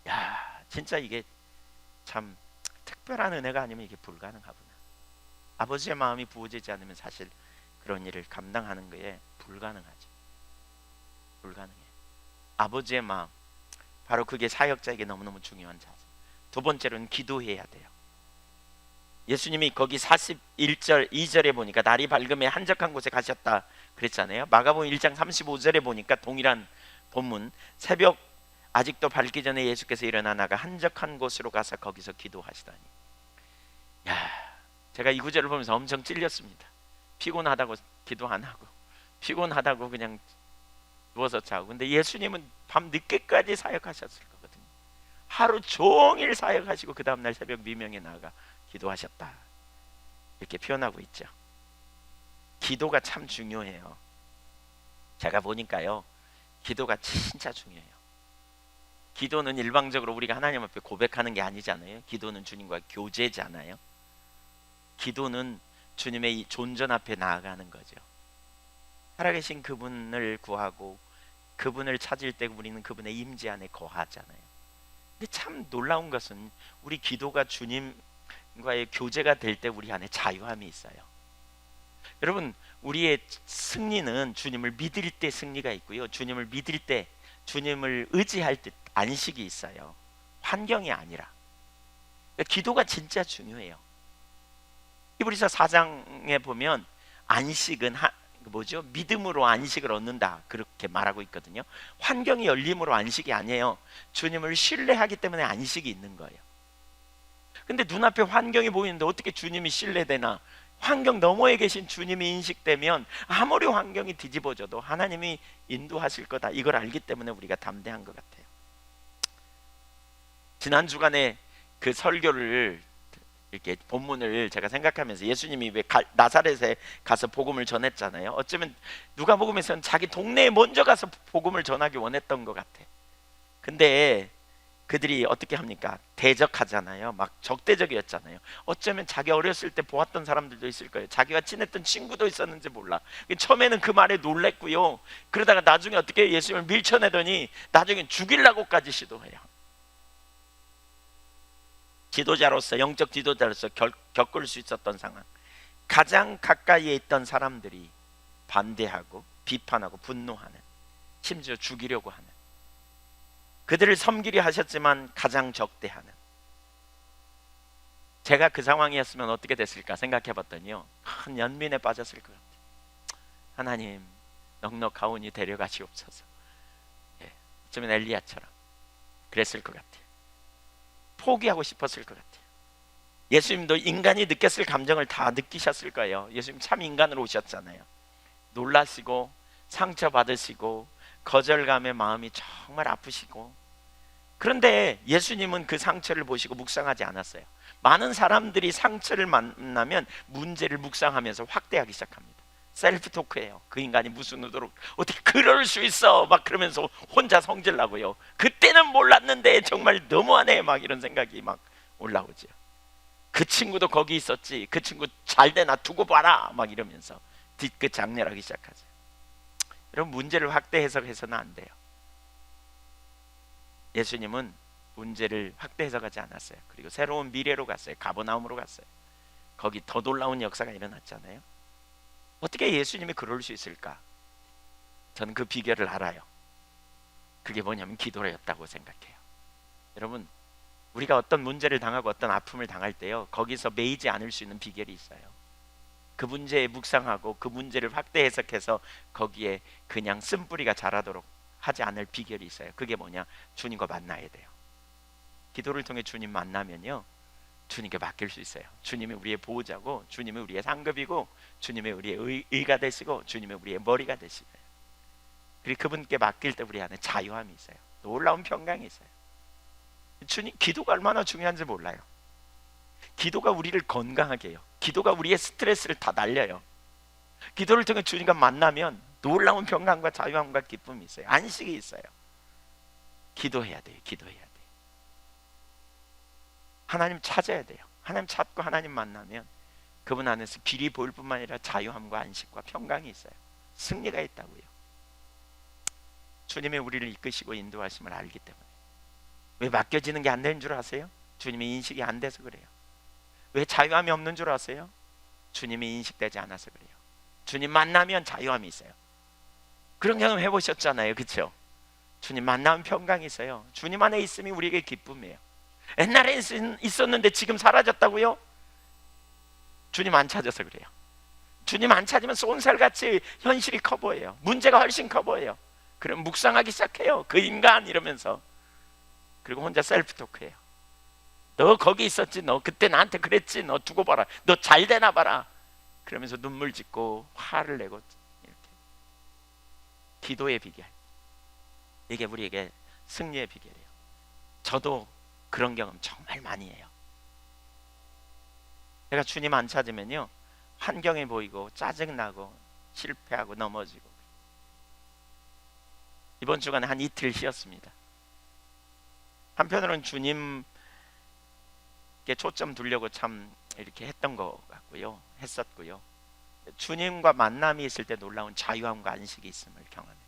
야, 진짜 이게 참 특별한 은혜가 아니면 이게 불가능하구나. 아버지의 마음이 부어지지 않으면 사실 그런 일을 감당하는 거에 불가능하죠. 불가능해. 아버지의 마음, 바로 그게 사역자에게 너무너무 중요한 자세. 두 번째로는 기도해야 돼요. 예수님이 거기 41절 2절에 보니까 날이 밝음에 한적한 곳에 가셨다 그랬잖아요. 마가복음 1장 35절에 보니까 동일한 본문, 새벽 아직도 밝기 전에 예수께서 일어나 나가 한적한 곳으로 가서 거기서 기도하시다니. 야, 제가 이 구절을 보면서 엄청 찔렸습니다. 피곤하다고 기도 안 하고, 피곤하다고 그냥 누워서 자고. 근데 예수님은 밤 늦게까지 사역하셨을 거거든요. 하루 종일 사역하시고 그 다음날 새벽 미명에 나가 기도하셨다, 이렇게 표현하고 있죠. 기도가 참 중요해요. 제가 보니까요, 기도가 진짜 중요해요. 기도는 일방적으로 우리가 하나님 앞에 고백하는 게 아니잖아요. 기도는 주님과 교제잖아요. 기도는 주님의 이 존전 앞에 나아가는 거죠. 살아계신 그분을 구하고 그분을 찾을 때 우리는 그분의 임재 안에 거하잖아요. 근데 참 놀라운 것은 우리 기도가 주님과의 교제가 될 때 우리 안에 자유함이 있어요. 여러분, 우리의 승리는 주님을 믿을 때 승리가 있고요, 주님을 믿을 때, 주님을 의지할 때 안식이 있어요. 환경이 아니라. 그러니까 기도가 진짜 중요해요. 히브리서 4장에 보면 안식은 뭐죠? 믿음으로 안식을 얻는다, 그렇게 말하고 있거든요. 환경이 열림으로 안식이 아니에요. 주님을 신뢰하기 때문에 안식이 있는 거예요. 근데 눈앞에 환경이 보이는데 어떻게 주님이 신뢰되나? 환경 너머에 계신 주님이 인식되면 아무리 환경이 뒤집어져도 하나님이 인도하실 거다, 이걸 알기 때문에 우리가 담대한 것 같아요. 지난 주간에 그 설교를 이렇게 본문을 제가 생각하면서, 예수님이 왜 나사렛에 가서 복음을 전했잖아요. 어쩌면 누가복음에서는 자기 동네에 먼저 가서 복음을 전하기 원했던 것 같아. 근데 그들이 어떻게 합니까? 대적하잖아요. 막 적대적이었잖아요. 어쩌면 자기 어렸을 때 보았던 사람들도 있을 거예요. 자기가 친했던 친구도 있었는지 몰라. 처음에는 그 말에 놀랬고요, 그러다가 나중에 어떻게 예수님을 밀쳐내더니 나중에 죽이려고까지 시도해요. 지도자로서, 영적 지도자로서 겪을 수 있었던 상황, 가장 가까이에 있던 사람들이 반대하고 비판하고 분노하는, 심지어 죽이려고 하는, 그들을 섬기려 하셨지만 가장 적대하는. 제가 그 상황이었으면 어떻게 됐을까 생각해 봤더니요, 큰 연민에 빠졌을 것 같아요. 하나님, 넉넉하오니 데려가시옵소서. 어쩌면 엘리야처럼 그랬을 것 같아요. 포기하고 싶었을 것 같아요. 예수님도 인간이 느꼈을 감정을 다 느끼셨을 거예요. 예수님 참 인간으로 오셨잖아요. 놀라시고 상처받으시고 거절감의 마음이 정말 아프시고. 그런데 예수님은 그 상처를 보시고 묵상하지 않았어요. 많은 사람들이 상처를 만나면 문제를 묵상하면서 확대하기 시작합니다. 셀프 토크예요. 그 인간이 무슨 의도로 어떻게 그럴 수 있어, 막 그러면서 혼자 성질나고요. 그때는 몰랐는데 정말 너무하네, 막 이런 생각이 막 올라오죠. 그 친구도 거기 있었지, 그 친구 잘 되나 두고 봐라, 막 이러면서 뒤끝 장렬하기 시작하죠. 여러분, 문제를 확대 해석해서는 안 돼요. 예수님은 문제를 확대 해석하지 않았어요. 그리고 새로운 미래로 갔어요. 가버나움으로 갔어요. 거기 더 놀라운 역사가 일어났잖아요. 어떻게 예수님이 그럴 수 있을까? 저는 그 비결을 알아요. 그게 뭐냐면 기도였다고 생각해요. 여러분, 우리가 어떤 문제를 당하고 어떤 아픔을 당할 때요, 거기서 매이지 않을 수 있는 비결이 있어요. 그 문제에 묵상하고 그 문제를 확대 해석해서 거기에 그냥 쓴뿌리가 자라도록 하지 않을 비결이 있어요. 그게 뭐냐? 주님과 만나야 돼요. 기도를 통해 주님 만나면요, 주님께 맡길 수 있어요. 주님이 우리의 보호자고, 주님이 우리의 상급이고, 주님이 우리의 의가 되시고, 주님이 우리의 머리가 되시고요. 그리고 그분께 맡길 때 우리 안에 자유함이 있어요. 놀라운 평강이 있어요. 주님, 기도가 얼마나 중요한지 몰라요. 기도가 우리를 건강하게 해요. 기도가 우리의 스트레스를 다 날려요. 기도를 통해 주님과 만나면 놀라운 평강과 자유함과 기쁨이 있어요. 안식이 있어요. 기도해야 돼요. 기도해야 돼요. 하나님 찾아야 돼요. 하나님 찾고 하나님 만나면 그분 안에서 길이 보일 뿐만 아니라 자유함과 안식과 평강이 있어요. 승리가 있다고요. 주님이 우리를 이끄시고 인도하심을 알기 때문에. 왜 맡겨지는 게 안 되는 줄 아세요? 주님이 인식이 안 돼서 그래요. 왜 자유함이 없는 줄 아세요? 주님이 인식되지 않아서 그래요. 주님 만나면 자유함이 있어요. 그런 경험 해보셨잖아요, 그렇죠? 주님 만나면 평강이 있어요. 주님 안에 있음이 우리에게 기쁨이에요. 옛날에 있었는데 지금 사라졌다고요? 주님 안 찾아서 그래요. 주님 안 찾으면 쏜살같이 현실이 커 보여요. 문제가 훨씬 커 보여요. 그럼 묵상하기 시작해요. 그 인간 이러면서. 그리고 혼자 셀프 토크해요. 너 거기 있었지, 너 그때 나한테 그랬지, 너 두고 봐라, 너 잘 되나 봐라. 그러면서 눈물 짓고 화를 내고 이렇게. 기도의 비결, 이게 우리에게 승리의 비결이에요. 저도 그런 경험 정말 많이 해요. 내가 주님 안 찾으면요, 환경이 보이고 짜증나고 실패하고 넘어지고. 이번 주간에 한 이틀 쉬었습니다. 한편으로는 주님께 초점 두려고 참 이렇게 했던 것 같고요, 했었고요. 주님과 만남이 있을 때 놀라운 자유함과 안식이 있음을 경험해요.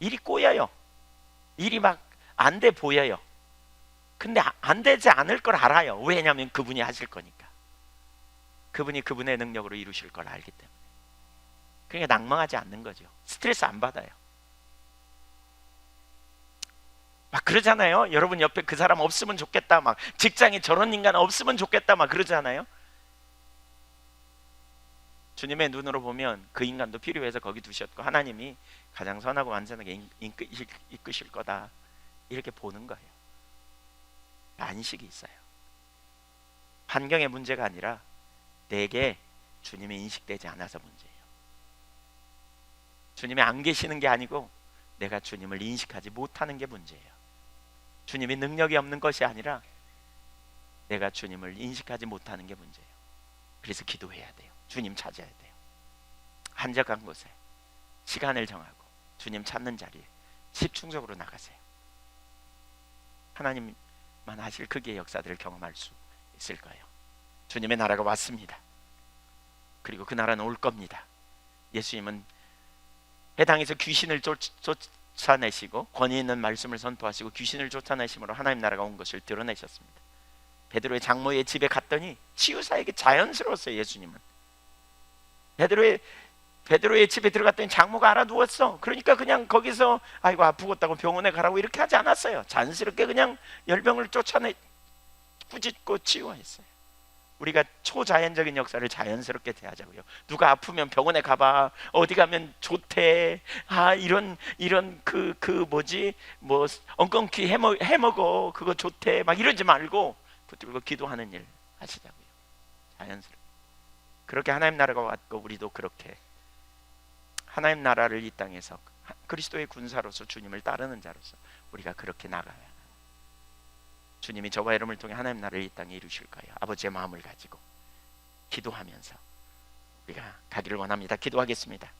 일이 꼬여요. 일이 막 안 돼 보여요. 근데 안 되지 않을 걸 알아요. 왜냐하면 그분이 하실 거니까. 그분이 그분의 능력으로 이루실 걸 알기 때문에. 그러니까 낭망하지 않는 거죠. 스트레스 안 받아요. 막 그러잖아요. 여러분 옆에 그 사람 없으면 좋겠다, 막 직장에 저런 인간 없으면 좋겠다, 막 그러잖아요. 주님의 눈으로 보면 그 인간도 필요해서 거기 두셨고, 하나님이 가장 선하고 완전하게 이끄실 거다, 이렇게 보는 거예요. 안식이 있어요. 환경의 문제가 아니라 내게 주님이 인식되지 않아서 문제예요. 주님이 안 계시는 게 아니고 내가 주님을 인식하지 못하는 게 문제예요. 주님이 능력이 없는 것이 아니라 내가 주님을 인식하지 못하는 게 문제예요. 그래서 기도해야 돼요. 주님 찾아야 돼요. 한적한 곳에 시간을 정하고 주님 찾는 자리에 집중적으로 나가세요. 하나님만 하실 크기의 역사들을 경험할 수 있을 거예요. 주님의 나라가 왔습니다. 그리고 그 나라는 올 겁니다. 예수님은 회당에서 귀신을 쫓아내시고 권위 있는 말씀을 선포하시고 귀신을 쫓아내심으로 하나님 나라가 온 것을 드러내셨습니다. 베드로의 장모의 집에 갔더니 치유사에게 자연스러웠어요. 예수님은 베드로의 집에 들어갔더니 장모가 알아두었어. 그러니까 그냥 거기서 아이고 아프겠다고 병원에 가라고 이렇게 하지 않았어요. 자연스럽게 그냥 열병을 쫓아내 꾸짖고 치유했어요. 우리가 초자연적인 역사를 자연스럽게 대하자고요. 누가 아프면 병원에 가봐, 어디 가면 좋대, 이런 뭐 엉겅퀴 해먹어, 그거 좋대, 막 이러지 말고 붙들고 기도하는 일 하시자고요. 자연스럽게. 그렇게 하나님 나라가 왔고, 우리도 그렇게 하나님 나라를 이 땅에서 그리스도의 군사로서 주님을 따르는 자로서 우리가 그렇게 나가야 해요. 주님이 저와 여러분을 통해 하나님 나라를 이 땅에 이루실 거예요. 아버지의 마음을 가지고 기도하면서 우리가 가기를 원합니다. 기도하겠습니다.